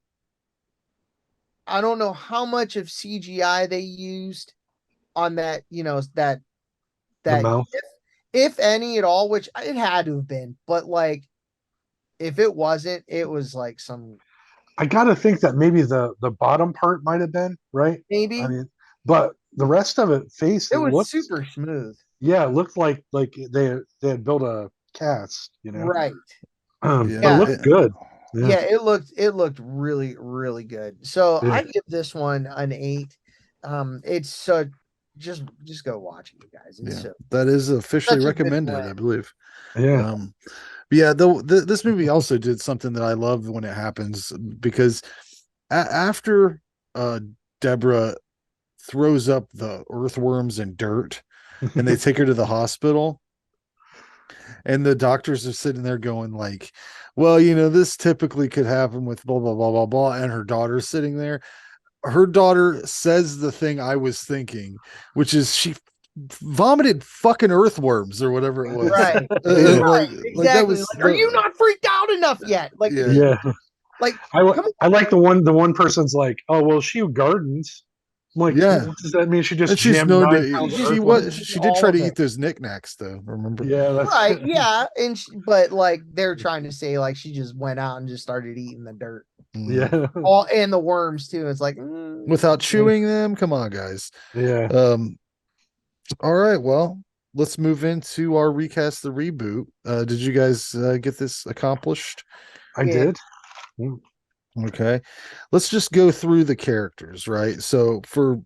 I don't know how much of CGI they used on that, that The mouth. if any at all, which it had to have been, but like if it wasn't, it was like some I gotta think that maybe the bottom part might have been, right? maybe I mean, but the rest of it it was looked super smooth. Yeah, it looked like they had built a cast, you know. Right. But Yeah. it looked good. Yeah, it looked really, really good. So Yeah. I give this one an 8. It's just go watch it, you guys. It's Yeah, that is officially such a good recommended, blend. I believe. Yeah. But yeah, this movie also did something that I love when it happens because after Deborah throws up the earthworms and dirt and they take her to the hospital and the doctors are sitting there going like, well, you know, this typically could happen with blah blah blah blah blah, and her daughter's sitting there. Her daughter says the thing I was thinking, which is she vomited fucking earthworms or whatever it was. Right. Yeah. Right. That Exactly. was Like, are you not freaked out enough yet? Like, Yeah. like I like the one person's like, oh well, she gardens. I'm like, Yeah. what does that mean? She just And she's jammed known 9 to pounds of she earthworms? was she did all try of to it. eat those knickknacks though, remember? Yeah, that's right, yeah, but like they're trying to say like she just went out and just started eating the dirt, Yeah. all and the worms too. It's like Without chewing them. Come on, guys. Yeah. All right, well, let's move into our recast the reboot. Did you guys get this accomplished? I did. Okay, let's just go through the characters, right? So for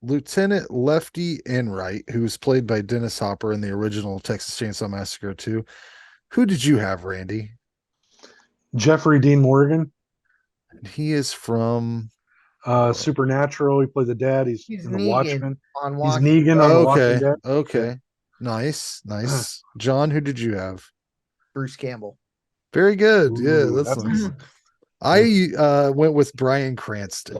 Lieutenant Lefty Enright, who was played by Dennis Hopper in the original Texas Chainsaw Massacre 2. Who did you have, Randy? Jeffrey Dean Morgan. He is from Supernatural. He played the dad. He's in The Negan Watchmen. on He's Watchmen. Negan on The Walking Okay. Dead. Okay. Nice. John, who did you have? Bruce Campbell. Very good. Yeah, Ooh, that's that's nice. good. I went with Bryan Cranston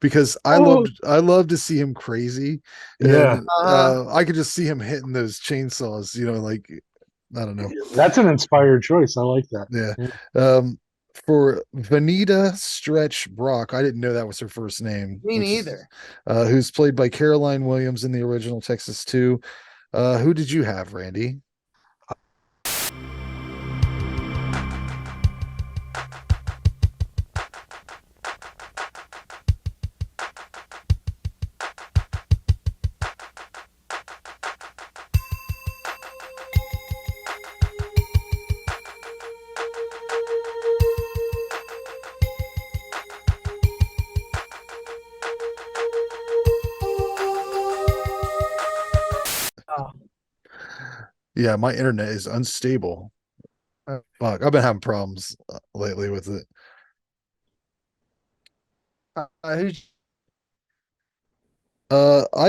because I love to see him crazy. Yeah. And I could just see him hitting those chainsaws, like I don't know. That's an inspired choice. I like that. Yeah. For Vanita Stretch Brock, I didn't know that was her first name. Me neither. Who's played by Caroline Williams in the original Texas 2. Who did you have, Randy? Yeah, my internet is unstable. Fuck, I've been having problems lately with it. I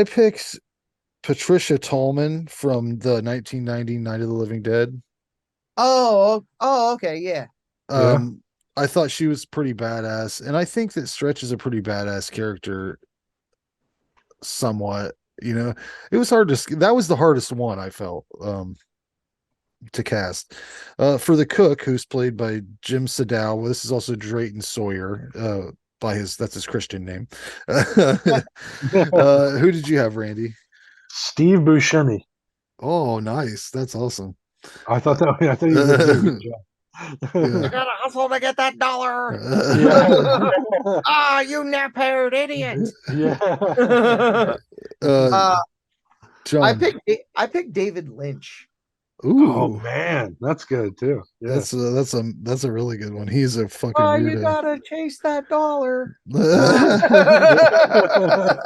picked Patricia Tallman from the 1990 Night of the Living Dead. Oh, okay, yeah. I thought she was pretty badass, and I think that Stretch is a pretty badass character. Somewhat, it was hard to. That was the hardest one I felt to cast. For the cook, who's played by Jim Sadow. Well, this is also Drayton Sawyer. That's his Christian name. Who did you have, Randy? Steve Buscemi. Oh, nice. That's awesome. I thought he was a good job. You gotta hustle to get that dollar. You nap-haired idiot. Yeah. John. I picked David Lynch. Ooh, oh man, that's good too. Yeah. That's a really good one. He's a fucking you weirdo. gotta chase that dollar.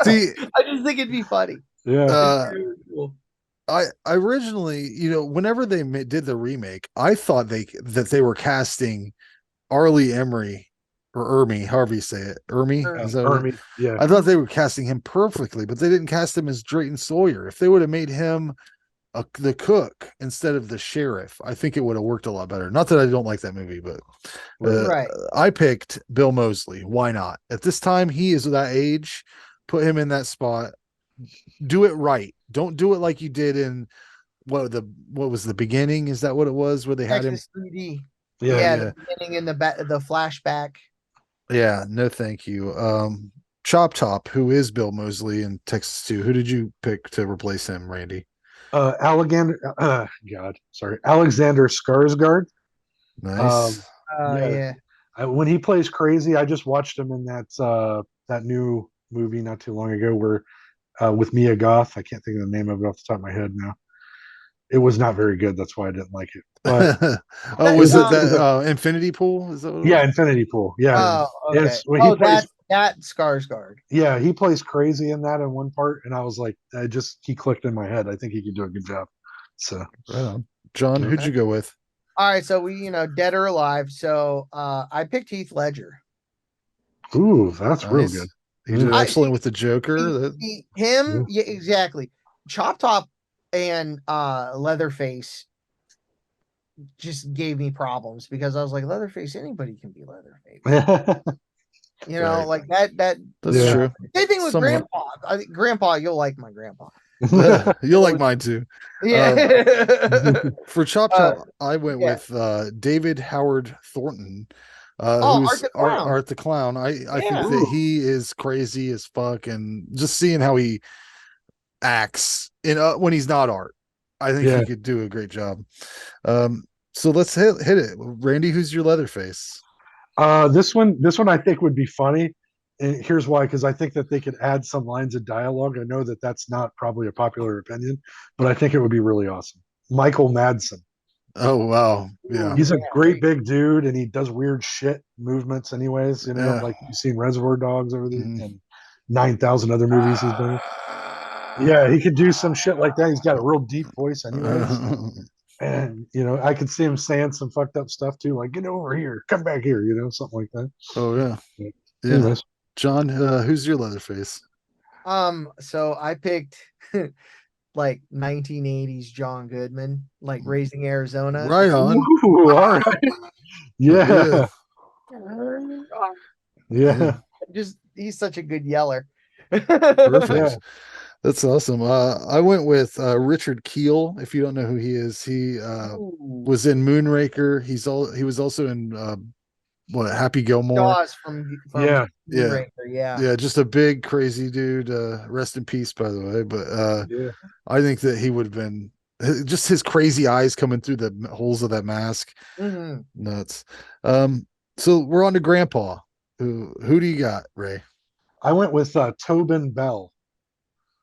See, I just think it'd be funny. Yeah. I originally, whenever they did the remake, I thought that they were casting Arlie Emery or Ermy, however you say it. Ermy? Is that Ermy, right? yeah. I thought they were casting him perfectly, but they didn't cast him as Drayton Sawyer. If they would have made him the cook instead of the sheriff, I think it would have worked a lot better. Not that I don't like that movie, but right. I picked Bill Moseley. Why not? At this time, he is that age. Put him in that spot. Do it right. Don't do it like you did in what was the beginning? Is that what it was where they had him? 3D. Yeah. The beginning in the flashback. Yeah, no, thank you. Chop Top, who is Bill Moseley in Texas 2. Who did you pick to replace him, Randy? Alexander Skarsgård. Nice. When he plays crazy, I just watched him in that new movie not too long ago where with Mia Goth. I can't think of the name of it off the top of my head now. It was not very good. That's why I didn't like it. But was it that Infinity Pool? Is that what it was? Infinity Pool. Yeah. Oh, okay. That Skarsgård. Yeah, he plays crazy in that in one part, and I was like, he clicked in my head. I think he could do a good job. So right on. John, who'd you go with? All right, so we, dead or alive. So I picked Heath Ledger. Ooh, that's real good. He did excellent with the Joker. Yeah, exactly. Chop Top and Leatherface just gave me problems because I was like, Leatherface, anybody can be Leatherface. Like that. That's true. Same thing with Grandpa. I think Grandpa, you'll like my Grandpa. You'll like mine too. Yeah. For Chop Top, I went with David Howard Thornton. Who's Art the Clown. I think that he is crazy as fuck, and just seeing how he acts when he's not Art, I think he could do a great job. So let's hit it. Randy, who's your Leatherface? This one I think would be funny, and here's why: because I think that they could add some lines of dialogue. I know that that's not probably a popular opinion, but I think it would be really awesome. Michael Madsen. Oh wow, yeah, he's a great big dude, and he does weird shit movements. Anyways, like you've seen Reservoir Dogs over there, and 9,000 other movies he's been in. Yeah, he could do some shit like that. He's got a real deep voice, anyways. And I could see him saying some fucked up stuff too, like "Get over here, come back here," something like that. Oh yeah. Anyways, John, who's your Leatherface? So I picked like 1980s John Goodman, like Raising Arizona. Right on. Ooh, all right. Yeah. Yeah. Just he's such a good yeller. Perfect. Yeah. That's awesome. I went with Richard Kiel. If you don't know who he is, he was in Moonraker. He was also in Happy Gilmore. Jaws from Yeah. Moonraker, yeah. Yeah, just a big crazy dude. Rest in peace, by the way. But Yeah. I think that he would have been just his crazy eyes coming through the holes of that mask. Mhm. Nuts. So we're on to Grandpa. Who do you got, Ray? I went with Tobin Bell.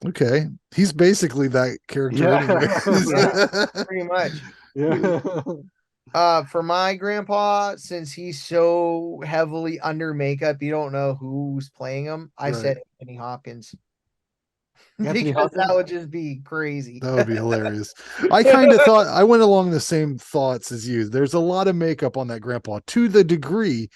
Okay, he's basically that character anyway. Yeah, pretty much. Yeah. For my grandpa, since he's so heavily under makeup, you don't know who's playing him. I said Anthony Hopkins. Because that would just be crazy. That would be hilarious. I kind of thought I went along the same thoughts as you. There's a lot of makeup on that grandpa to the degree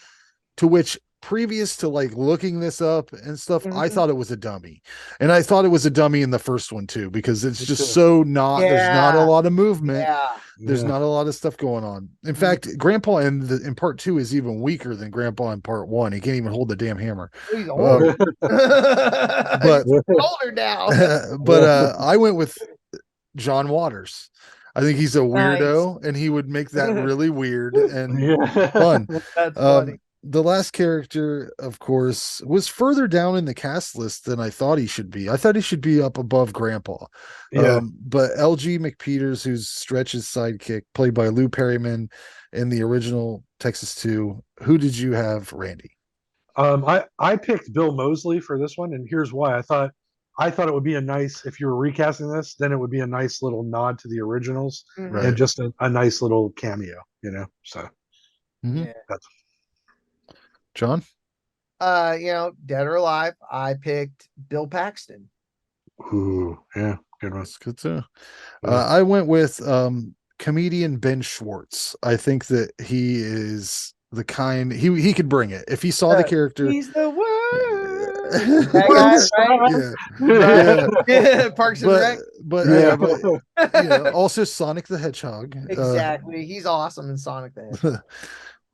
to which previous to like looking this up and stuff, I thought it was a dummy. And I thought it was a dummy in the first one too, because it's just so not there's not a lot of movement. There's not a lot of stuff going on. In fact, Grandpa in part 2 is even weaker than Grandpa in part 1. He can't even hold the damn hammer. He's older. But He's older now. But I went with John Waters. I think he's a weirdo, and he would make that really weird and fun. That's funny. The last character, of course, was further down in the cast list than I thought he should be. I thought he should be up above Grandpa. Yeah. But L.G. McPeters, who's Stretch's sidekick, played by Lou Perryman in the original Texas 2. Who did you have, Randy? I picked Bill Moseley for this one, and here's why. I thought it would be a nice, if you were recasting this, then it would be a nice little nod to the originals and just a nice little cameo, So that's John? Dead or alive, I picked Bill Paxton. Ooh, yeah, good one. That's good too. I went with comedian Ben Schwartz. I think that he is the kind he could bring it. If he saw the character, he's the word. That guy, right? Parks and Rec. But also Sonic the Hedgehog. Exactly. He's awesome in Sonic the Hedgehog.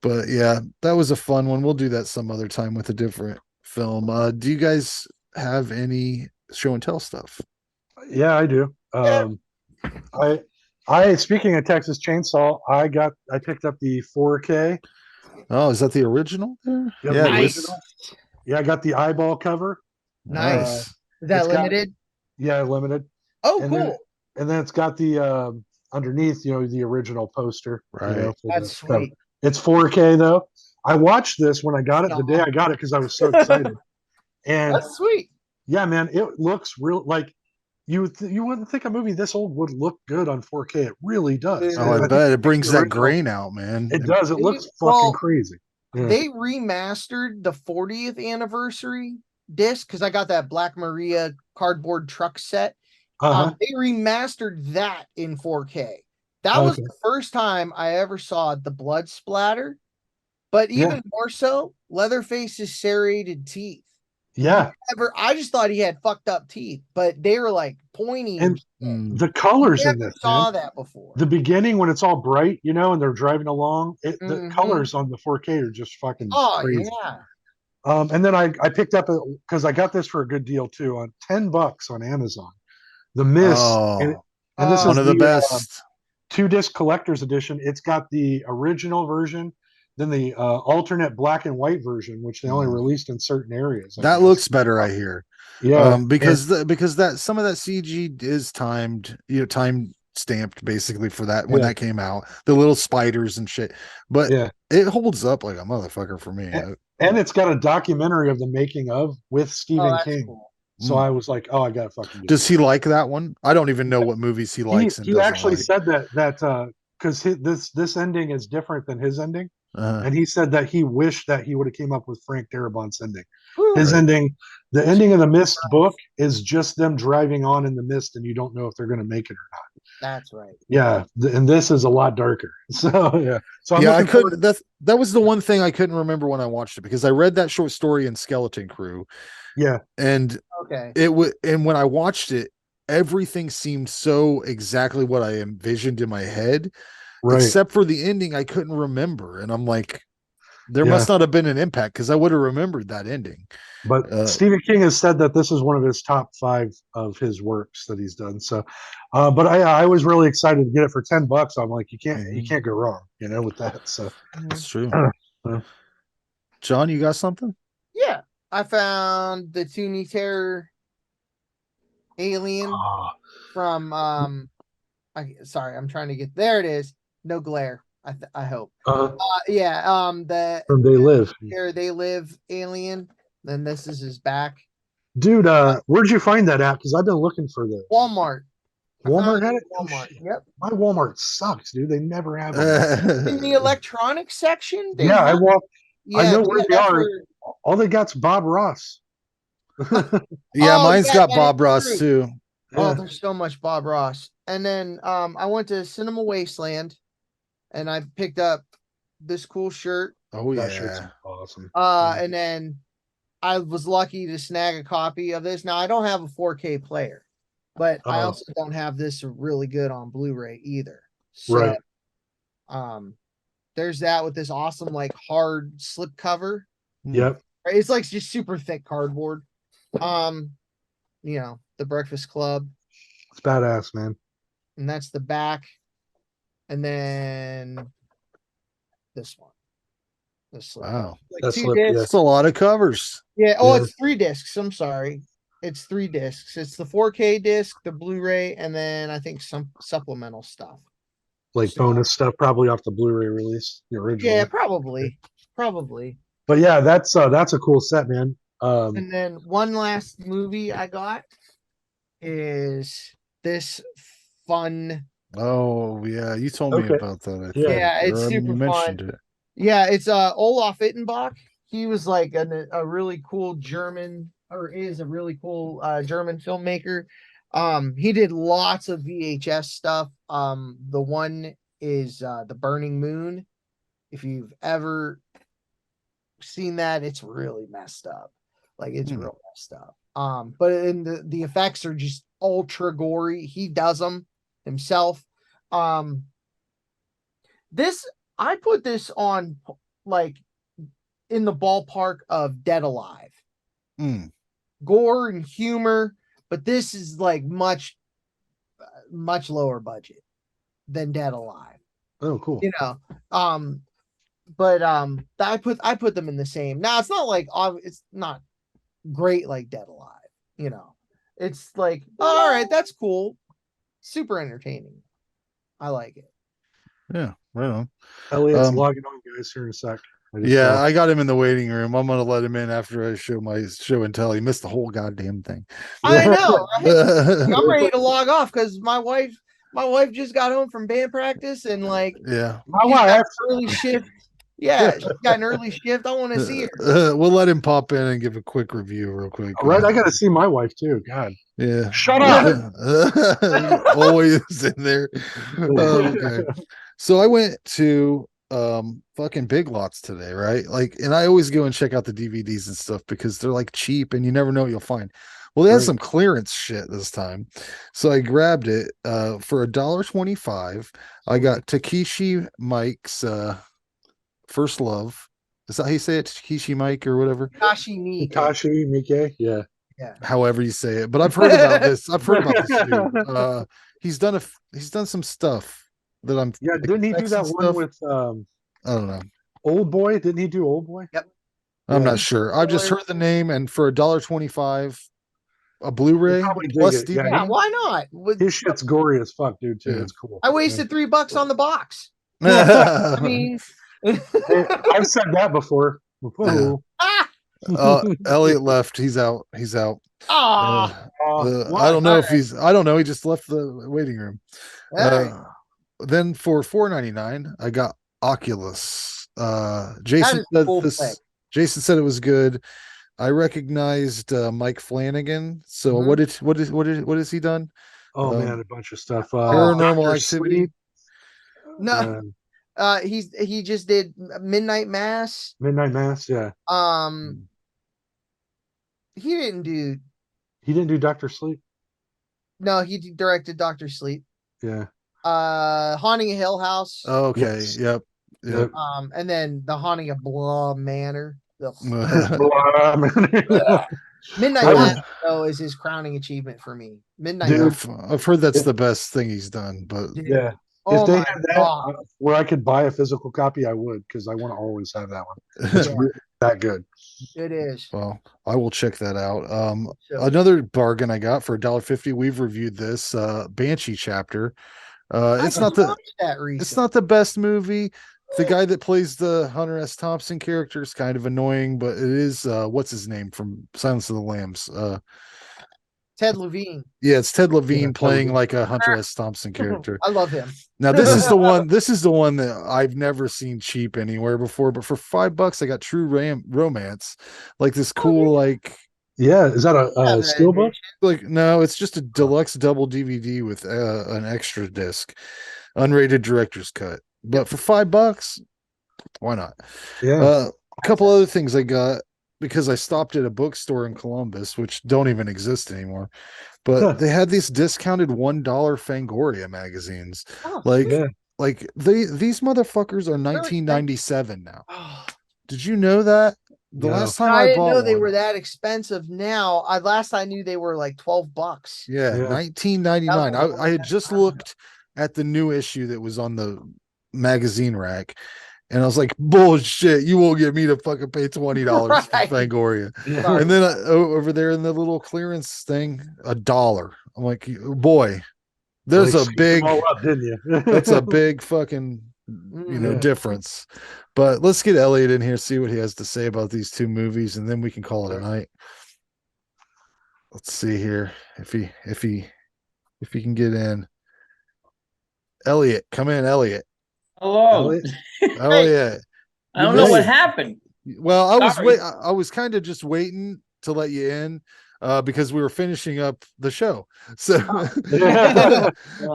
But yeah, that was a fun one. We'll do that some other time with a different film. Do you guys have any show and tell stuff? Yeah, I do. I speaking of Texas Chainsaw, I picked up the 4K. Oh, is that the original there? Yeah, nice. Yeah, I got the eyeball cover. Nice. Is that limited? Limited. Oh, cool. And then it's got the underneath, the original poster. Right. That's sweet. It's 4K though. I watched this when I got it the day I got it because I was so excited. And that's sweet. Yeah, man, it looks real like you wouldn't think a movie this old would look good on 4K. It really does. Oh, I bet it brings that grain out, man. It does. It looks fucking crazy. Yeah. They remastered the 40th anniversary disc because I got that Black Maria cardboard truck set. They remastered that in 4K. That was the first time I ever saw the blood splatter, but even more so, Leatherface's serrated teeth. Yeah. I just thought he had fucked up teeth, but they were like pointy. And the colors in this. Saw that before. The beginning when it's all bright, and they're driving along, the colors on the 4K are just fucking crazy. Yeah. And then I picked up because I got this for a good deal too on $10 on Amazon. The Mist, and this is one of the best. 2-disc collector's edition. It's got the original version, then the alternate black and white version, which they only released in certain areas. That looks better, I hear. Yeah, because that some of that CG is timed, time stamped basically for that when that came out. The little spiders and shit, but it holds up like a motherfucker for me. And it's got a documentary of the making of with Stephen King. Cool. So I was like, I gotta fucking. Does he like that one? I don't even know what movies he likes. He actually said that because this ending is different than his ending. and he said that he wished that he would have came up with Frank Darabont's ending. His ending, the ending of the Mist book, is just them driving on in the mist, and you don't know if they're going to make it or not. That's right. Yeah, and this is a lot darker. So yeah, so I'm I looking couldn't. forward. That was the one thing I couldn't remember when I watched it, because I read that short story in Skeleton Crew, Yeah, and Okay. it would. And when I watched it, everything seemed so exactly what I envisioned in my head, right. except for the ending. I couldn't remember, and I'm like, there Yeah. must not have been an impact, because I would have remembered that ending. But Stephen King has said that this is one of his top 5 of his works that he's done. So, but I was really excited to get it for $10. I'm like, you can't go wrong, with that. So That's true. John, you got something? Yeah, I found the Toonie Terror alien from sorry, I'm trying to get there. It is. No glare. I hope. Yeah. The From They Live. They Live alien. Then this is his back. Dude, where'd you find that at? Because I've been looking for this. Walmart. Walmart had it? Walmart. Yep. My Walmart sucks, dude. They never have them. In the electronics section? Yeah, I walk. I know where they are. where- All they got's Bob Ross. Yeah, Oh, mine's yeah, got that Bob is Ross true. too. Oh, there's so much Bob Ross. And then I went to Cinema Wasteland and I picked up this cool shirt. Oh That shirt's yeah. awesome. And then I was lucky to snag a copy of this. Now I don't have a 4K player, but I also don't have this really good on Blu-ray either. So Right. there's that with this awesome like hard slip cover. Yep. It's like just super thick cardboard. The Breakfast Club. It's badass, man. And that's the back. And then this one. This slip. Wow. Like That 2 slip, discs. That's a lot of covers. Yeah. Oh, Yeah. it's 3 discs. I'm sorry. It's 3 discs. It's the 4K disc, the Blu-ray, and then I think some supplemental stuff. Like bonus stuff, probably off the Blu-ray release, the original. Yeah, probably. But yeah, that's a cool set, man. And then one last movie I got is this fun. Oh yeah, you told me Okay. about that. I Yeah. think. Yeah, it's Or, super you mentioned fun. it. Yeah, it's Olaf Ittenbach. He was like a really cool German, or is a really cool German filmmaker. He did lots of VHS stuff. The one is The Burning Moon. If you've ever seen that, it's really messed up. Like it's real messed up. But in the effects are just ultra gory. He does them himself. This I put this on like in the ballpark of Dead Alive. Gore and humor, but this is like much lower budget than Dead Alive. Oh, cool. But I put them in the same. Now it's not like it's not great like Dead Alive. It's like, all right, that's cool, super entertaining. I like it. Yeah, right on. Elliot's logging on, guys, here in a sec. I got him in the waiting room. I'm gonna let him in after I show my show and tell. He missed the whole goddamn thing. I know. Right? I'm ready to log off because my wife just got home from band practice and like my wife early shift. Yeah, she's got an early shift. I want to see her. We'll let him pop in and give a quick review real quick. Right, I got to see my wife too. God. Yeah. Shut up. Always in there. Okay. So I went to fucking Big Lots today, right? Like, and I always go and check out the DVDs and stuff because they're like cheap and you never know what you'll find. Well, they had some clearance shit this time. So I grabbed it for $1.25. I got Takeshi Mike's First Love. Is that how you say it? Takeshi Mike or whatever? Takashi Miike. Yeah. However you say it. But I've heard about this. I've heard about this dude. He's done some stuff that I'm didn't he do that one with I don't know. Old Boy? Didn't he do Old Boy? Yep. I'm not sure. I've just heard the name, and for $1.25, a Blu-ray plus DVD. Yeah, why not? His shit's gory as fuck, dude. Too. It's cool. I wasted $3 on the box. I mean, I've said that before. Elliot left. He's out. I don't know if he's. I don't know. He just left the waiting room. Then for $4.99, I got Oculus. Jason That is said full this. play. Jason said it was good. I recognized Mike Flanagan. So what has he done? Oh man, a bunch of stuff. Paranormal Dr. Activity. Sleep, No, he just did Midnight Mass. Midnight Mass. Yeah, He didn't do. he didn't do Dr. Sleep. No, he directed Doctor Sleep. Yeah. Haunting of Hill House. Oh, okay. Yes. Yep. And then the Haunting of Blah Manor. Midnight Mass though is his crowning achievement for me. Midnight Mass. I've heard that's the best thing he's done, but Yeah. Oh if they my had that God. where I could buy a physical copy, I would, because I want to always have that one. It's really that good. It is. Well, I will check that out. So- Another bargain I got for $1.50. We've reviewed this Banshee chapter. It's not the best movie. The guy that plays the Hunter S. Thompson character is kind of annoying, but it is what's his name from Silence of the Lambs? Ted Levine. Yeah, it's Ted Levine playing Levine. like a Hunter S. Thompson character. I love him. Now this is the one. This is the one that I've never seen cheap anywhere before. But for $5, I got True Romance, like this cool like. Yeah, is that a steelbook? Like no, it's just a deluxe double DVD with an extra disc, unrated director's cut. But for $5, why not? Yeah. A couple other things I got because I stopped at a bookstore in Columbus, which don't even exist anymore. But they had these discounted $1 Fangoria magazines. Like these motherfuckers are 1997 now. Did you know that? The last time I didn't bought know they one- were that expensive now. Last I knew they were like $12. Yeah, 1999. I had just looked at the new issue that was on the magazine rack, and I was like, bullshit, you won't get me to fucking pay $20 for Fangoria. Yeah. And then over there in the little clearance thing, $1. I'm like, boy, there's Like, a big them all up, didn't you? that's a big fucking difference. But let's get Elliot in here, see what he has to say about these two movies, and then we can call it a night. Let's see here if he can get in. Elliot, come in, Elliot. Hello. Elliot. I don't know what happened. Well, Sorry. I was kind of just waiting to let you in because we were finishing up the show. So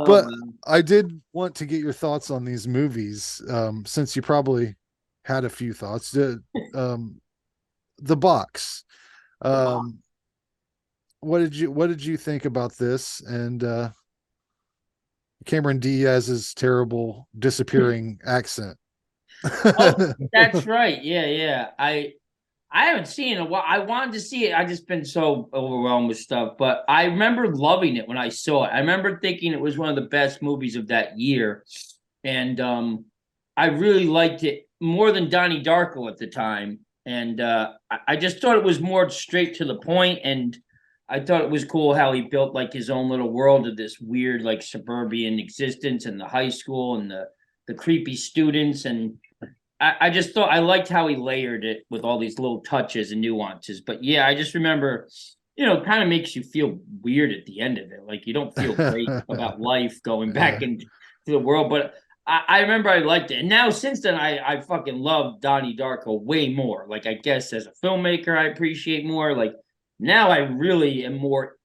but I did want to get your thoughts on these movies since you probably had a few thoughts. The box. What did you think about this and Cameron Diaz's terrible disappearing accent? Oh, that's right. Yeah. I haven't seen it. I wanted to see it. I just been so overwhelmed with stuff. But I remember loving it when I saw it. I remember thinking it was one of the best movies of that year. And I really liked it more than Donnie Darko at the time. And I just thought it was more straight to the point. And I thought it was cool how he built like his own little world of this weird like suburban existence and the high school and the creepy students. And I just thought I liked how he layered it with all these little touches and nuances. But yeah, I just remember, it kind of makes you feel weird at the end of it. Like you don't feel great about life going back into the world. But I remember I liked it. And now since then, I fucking love Donnie Darko way more. Like I guess as a filmmaker, I appreciate more. Like now I really am more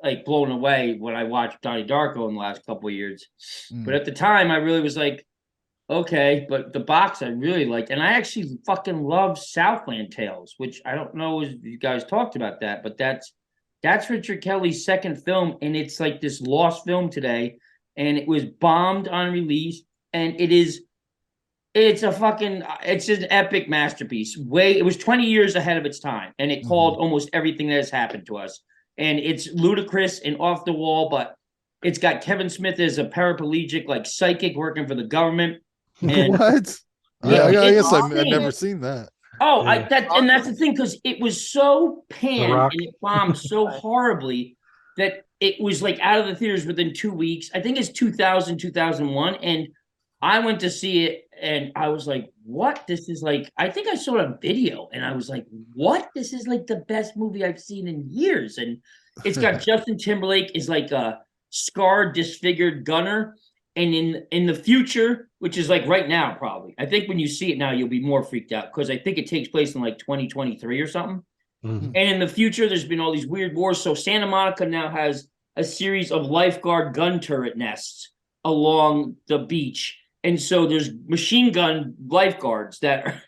like blown away when I watched Donnie Darko in the last couple of years. But at the time, I really was like, okay, but the box I really liked, and I actually fucking love Southland Tales, which I don't know if you guys talked about that, but that's Richard Kelly's second film, and it's like this lost film today, and it was bombed on release, and it's an epic masterpiece. It was 20 years ahead of its time, and it called almost everything that has happened to us, and it's ludicrous and off the wall, but it's got Kevin Smith as a paraplegic, like psychic working for the government. And what? Yeah, I guess I've insane. never seen that. Oh, and that's the thing, because it was so panned Rock. and it bombed so horribly that it was like out of the theaters within 2 weeks. I think it's 2000, 2001. And I went to see it and I was like, what? This is like, I think I saw it on video and I was like, what? This is like the best movie I've seen in years. And it's got Justin Timberlake is like a scarred, disfigured gunner. And in the future, which is like right now, probably, I think when you see it now, you'll be more freaked out because I think it takes place in like 2023 or something. Mhm. And in the future, there's been all these weird wars. So Santa Monica now has a series of lifeguard gun turret nests along the beach. And so there's machine gun lifeguards that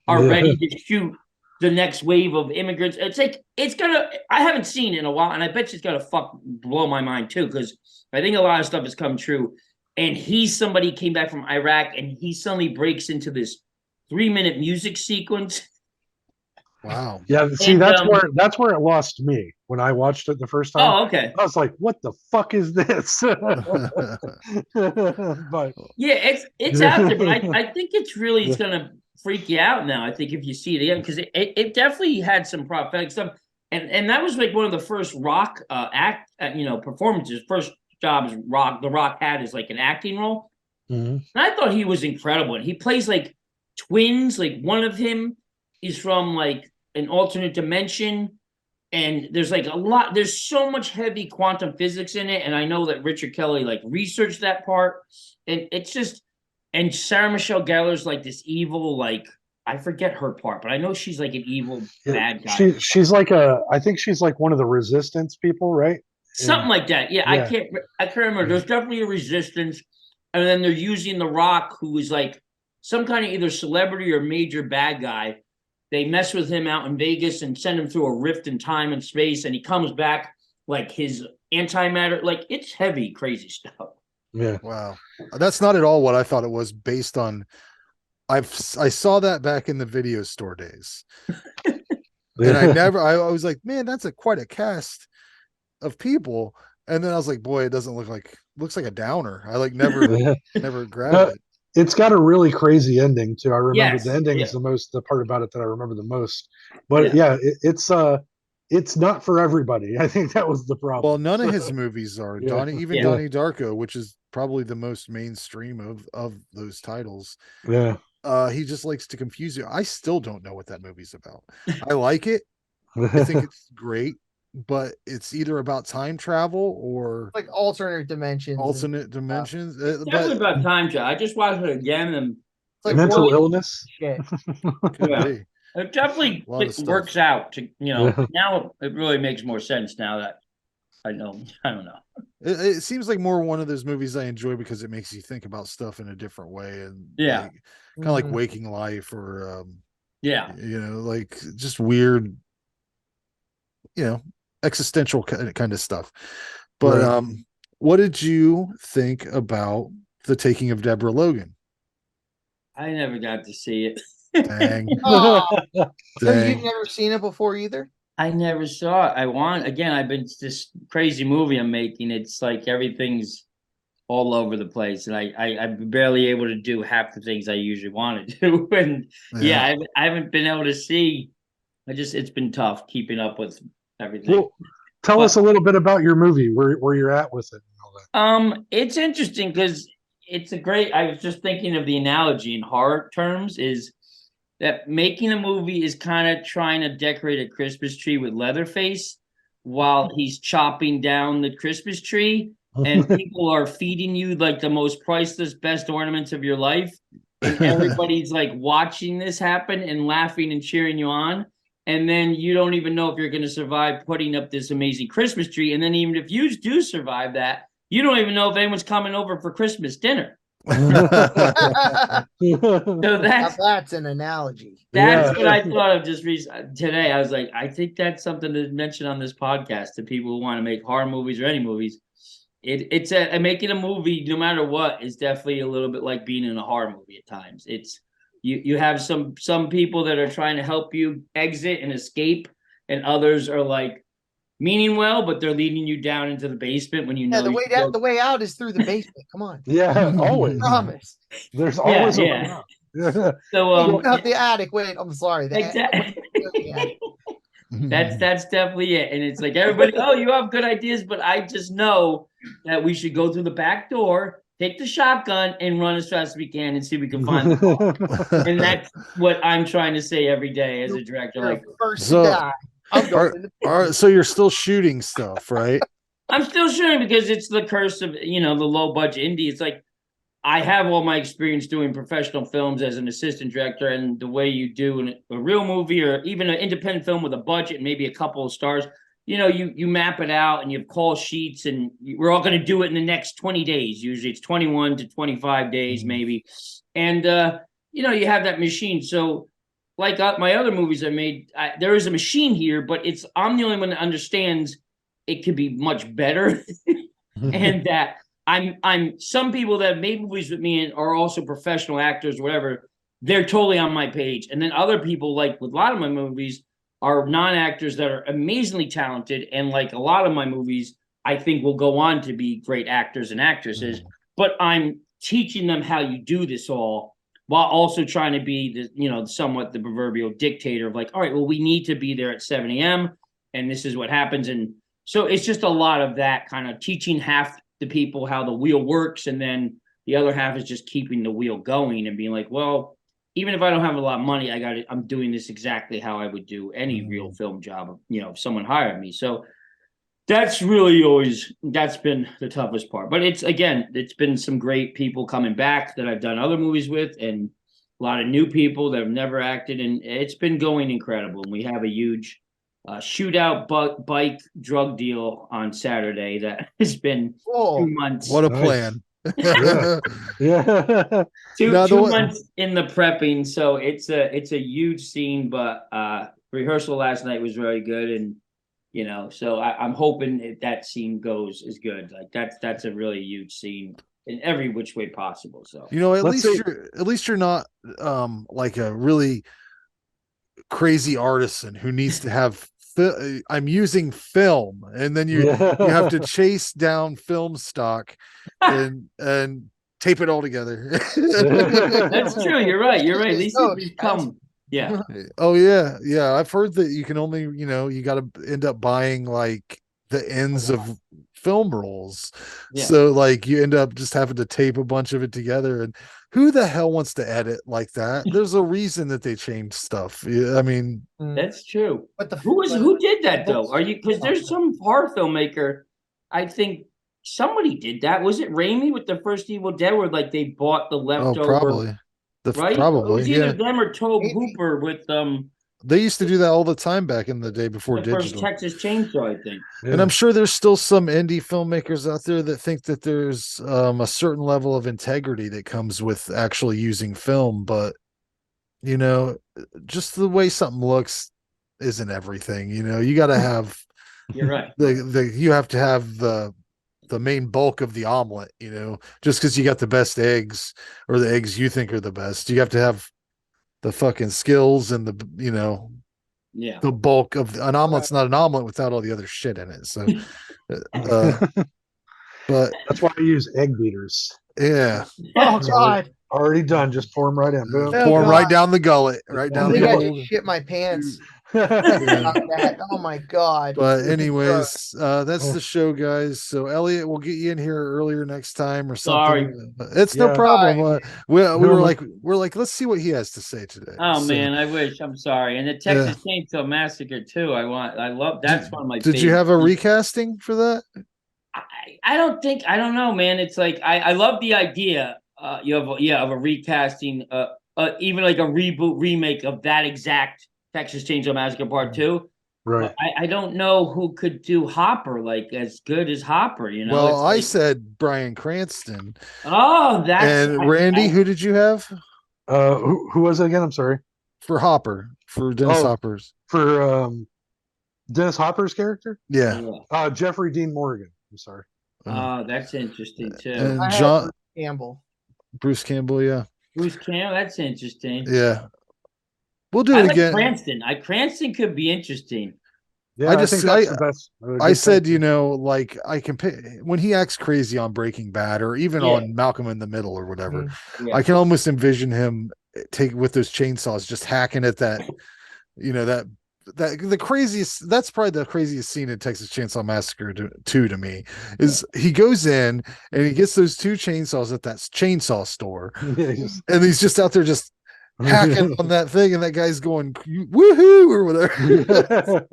are ready to shoot the next wave of immigrants. It's like, I haven't seen it in a while, and I bet you it's gonna blow my mind too, because I think a lot of stuff has come true. And somebody came back from Iraq, and he suddenly breaks into this 3-minute music sequence. Wow. Yeah, see, And, that's where it lost me when I watched it the first time. Oh, okay. I was like, "What the fuck is this?" But yeah, it's out there, but I think it's gonna freak you out now. I think if you see it again, because it definitely had some prophetic stuff, and that was like one of the first Rock performances. First jobs The Rock had is like an acting role, and I thought he was incredible. And he plays like twins. Like one of him is from like an alternate dimension. And there's like there's so much heavy quantum physics in it. And I know that Richard Kelly like researched that part. And it's just, and Sarah Michelle Gellar's like this evil, like, I forget her part, but I know she's like an evil bad guy. She's like I think she's like one of the resistance people, right? Something like that. Yeah, I can't remember. There's definitely a resistance. And then they're using The Rock, who is like some kind of either celebrity or major bad guy. They mess with him out in Vegas and send him through a rift in time and space, and he comes back like his antimatter. Like, it's heavy, crazy stuff. Yeah. Wow. That's not at all what I thought it was based on. I saw that back in the video store days. And I was like, man, that's quite a cast of people. And then I was like, boy, it doesn't looks like a downer. I like never grabbed it. It's got a really crazy ending too. I remember the ending is the part about it that I remember the most. But it's not for everybody. I think that was the problem. Well, none of his movies are. Donnie Darko, which is probably the most mainstream of those titles. Yeah. He just likes to confuse you. I still don't know what that movie's about. I like it. I think it's great, but it's either about time travel or like alternate dimensions. It's definitely about time travel. I just watched it again, and it's like mental illness. Shit. It definitely works out. To now it really makes more sense now that I know. I don't know. It seems like more one of those movies I enjoy because it makes you think about stuff in a different way, and kind of like Waking Life or like just weird, existential kind of stuff. But what did you think about The Taking of Deborah Logan? I never got to see it. Dang. So you've never seen it before either? I never saw it. I've been this crazy movie I'm making. It's like everything's all over the place, and I'm barely able to do half the things I usually want to do. And I haven't been able to see. It's been tough keeping up with everything. Well, tell us a little bit about your movie, where you're at with it and all that. It's interesting because I was just thinking of the analogy in horror terms is that making a movie is kind of trying to decorate a Christmas tree with Leatherface while he's chopping down the Christmas tree, and people are feeding you like the most priceless, best ornaments of your life. And everybody's like watching this happen and laughing and cheering you on. And then you don't even know if you're going to survive putting up this amazing Christmas tree. And then even if you do survive that, you don't even know if anyone's coming over for Christmas dinner. So that's an analogy. That's what I thought of just today. I was like, I think that's something to mention on this podcast to people who want to make horror movies or any movies. It's making a movie, no matter what, is definitely a little bit like being in a horror movie at times. It's you have some people that are trying to help you exit and escape, and others are like meaning well, but they're leading you down into the basement when you know the way out is through the basement. Come on. Yeah, always. I promise. There's always a way out. So out the attic. Wait, I'm sorry. That's definitely it. And it's like everybody, you have good ideas, but I just know that we should go through the back door, take the shotgun, and run as fast as we can and see if we can find the and that's what I'm trying to say every day as a director. Like, so you're still shooting stuff, right? I'm still shooting because it's the curse of the low budget indie. It's like I have all my experience doing professional films as an assistant director, and the way you do a real movie or even an independent film with a budget and maybe a couple of stars, you map it out and you have call sheets, and we're all going to do it in the next 20 days. Usually it's 21 to 25 days, maybe. And, you have that machine. So like my other movies I made, there is a machine here, but I'm the only one that understands it could be much better. And that I'm some people that have made movies with me and are also professional actors, whatever, they're totally on my page. And then other people, like with a lot of my movies, are non-actors that are amazingly talented. And like a lot of my movies, I think will go on to be great actors and actresses. But I'm teaching them how you do this all while also trying to be somewhat the proverbial dictator of like, all right, well, we need to be there at 7 a.m. and this is what happens. And so it's just a lot of that kind of teaching half the people how the wheel works, and then the other half is just keeping the wheel going and being like, well, even if I don't have a lot of money, I'm doing this exactly how I would do any real film job, if someone hired me. So that's really that's been the toughest part. But it's been some great people coming back that I've done other movies with, and a lot of new people that have never acted, and it's been going incredible. And we have a huge shootout bike drug deal on Saturday that has been 2 months. What a plan. Yeah. Two months in the prepping, so it's a huge scene, but rehearsal last night was very good, and so I'm hoping that scene goes as good. Like that's a really huge scene in every which way possible. So at least you're not like a really crazy artisan who needs to have I'm using film, and then you have to chase down film stock and tape it all together. That's true. You're right. These things come. Yeah. Oh yeah. I've heard that you can only, you got to end up buying like the ends of film rolls. Yeah. So like you end up just having to tape a bunch of it together, and who the hell wants to edit like that? There's a reason that they changed stuff. I mean, that's true. But who did that though? Because there's some horror filmmaker, I think somebody did that. Was it Raimi with the first Evil Dead, where like they bought the leftover? Oh, probably. Right? Probably. It was either them or Tobe Hooper with They used to do that all the time back in the day before digital. First Texas Chainsaw, I think. Yeah. And I'm sure there's still some indie filmmakers out there that think that there's a certain level of integrity that comes with actually using film, but just the way something looks isn't everything. You got to have. You're right. You have to have the main bulk of the omelet. Just because you got the best eggs or the eggs you think are the best, you have to have the fucking skills and the the bulk of an omelet's not an omelet without all the other shit in it. So but that's why I use egg beaters. Yeah. Oh God. Already done. Just pour them right in. Boom. Pour them right down the gullet. Right down the gullet. I just shit my pants. Oh my God. But anyways, that's the show, guys. So Elliot, we'll get you in here earlier next time or something. Sorry. It's no problem. We were like, let's see what he has to say today. Oh man, I wish. I'm sorry. And the Texas Chainsaw Massacre too. I love that's one of my Did you have a recasting for that? I don't know, man. It's like I love the idea of a recasting, even like a reboot remake of that exact Texas Chainsaw Massacre Part 2. Right. I don't know who could do Hopper like as good as Hopper, Well, I said Bryan Cranston. Oh, that's and Randy, who did you have? Who was it again? I'm sorry. For Hopper, for Dennis Hopper's. For Dennis Hopper's character? Yeah. Jeffrey Dean Morgan. I'm sorry. Oh, that's interesting too. And John Bruce Campbell, yeah. Bruce Campbell, that's interesting. Yeah. We'll do it again. Cranston could be interesting. Yeah, I think that's the best. I said, like I can when he acts crazy on Breaking Bad or even on Malcolm in the Middle or whatever, I can almost envision him with those chainsaws just hacking at that, the craziest. That's probably the craziest scene in Texas Chainsaw Massacre 2 to me is he goes in and he gets those two chainsaws at that chainsaw store, and he's just out there just hacking on that thing, and that guy's going woohoo or whatever.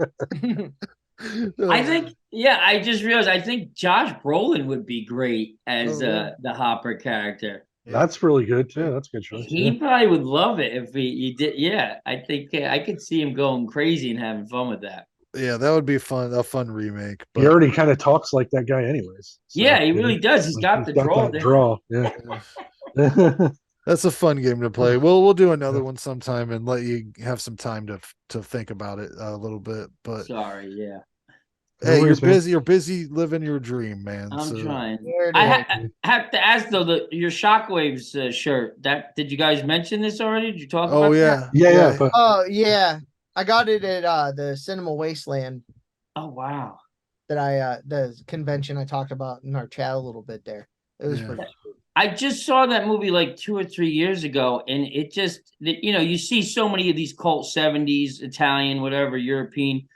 I think, I just realized I think Josh Brolin would be great as the Hopper character. That's really good too. That's a good choice. He probably would love it if he did. Yeah, I think I could see him going crazy and having fun with that. Yeah, that would be fun. A fun remake. He already kind of talks like that guy, anyways. So, yeah, he really does. He's got the draw. That draw. Yeah. That's a fun game to play. We'll do another one sometime and let you have some time to think about it a little bit. But sorry, yeah. Hey, you're busy. You're busy living your dream, man. I'm trying. I have to ask though, your Shockwaves shirt. That did you guys mention this already? Did you talk about that? Yeah. Oh yeah, I got it at the Cinema Wasteland. Oh wow. That the convention I talked about in our chat a little bit there. It was pretty cool. I just saw that movie like 2 or 3 years ago, and it just, you see so many of these cult 70s, Italian, whatever, European,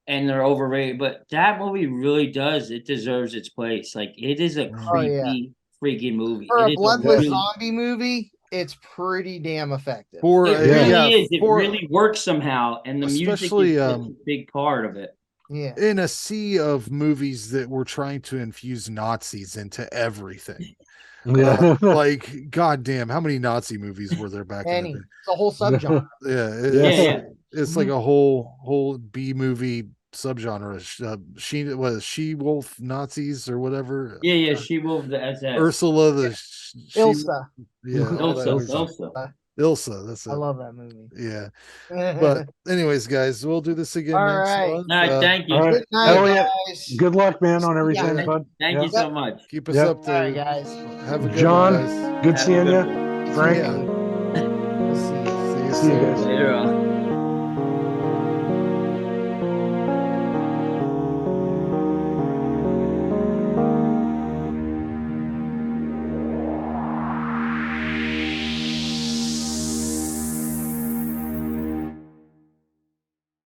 and they're overrated. But that movie really does. It deserves its place. Like, it is a creepy, freaky movie. For It a is bloodless really, zombie movie, it's pretty damn effective. it really is. It really works somehow, and the music especially, is such a big part of it. Yeah. In a sea of movies that were trying to infuse Nazis into everything. Yeah. Like, goddamn, how many Nazi movies were there back in the day? It's a whole subgenre. It's like a whole B movie subgenre. She-Wolf Nazis or whatever. Yeah, She-Wolf the SS. Ursula the Ilsa. Ilsa, that's it. I love that movie. Yeah. But anyways, guys, we'll do this again next month. All right, thank you. All right. Good night, guys. Good luck, man, on everything, bud. Thank you so much. Keep us up there. All right, guys. Have a good John, one, guys. good seeing you. Frank. See you See you guys. Later on.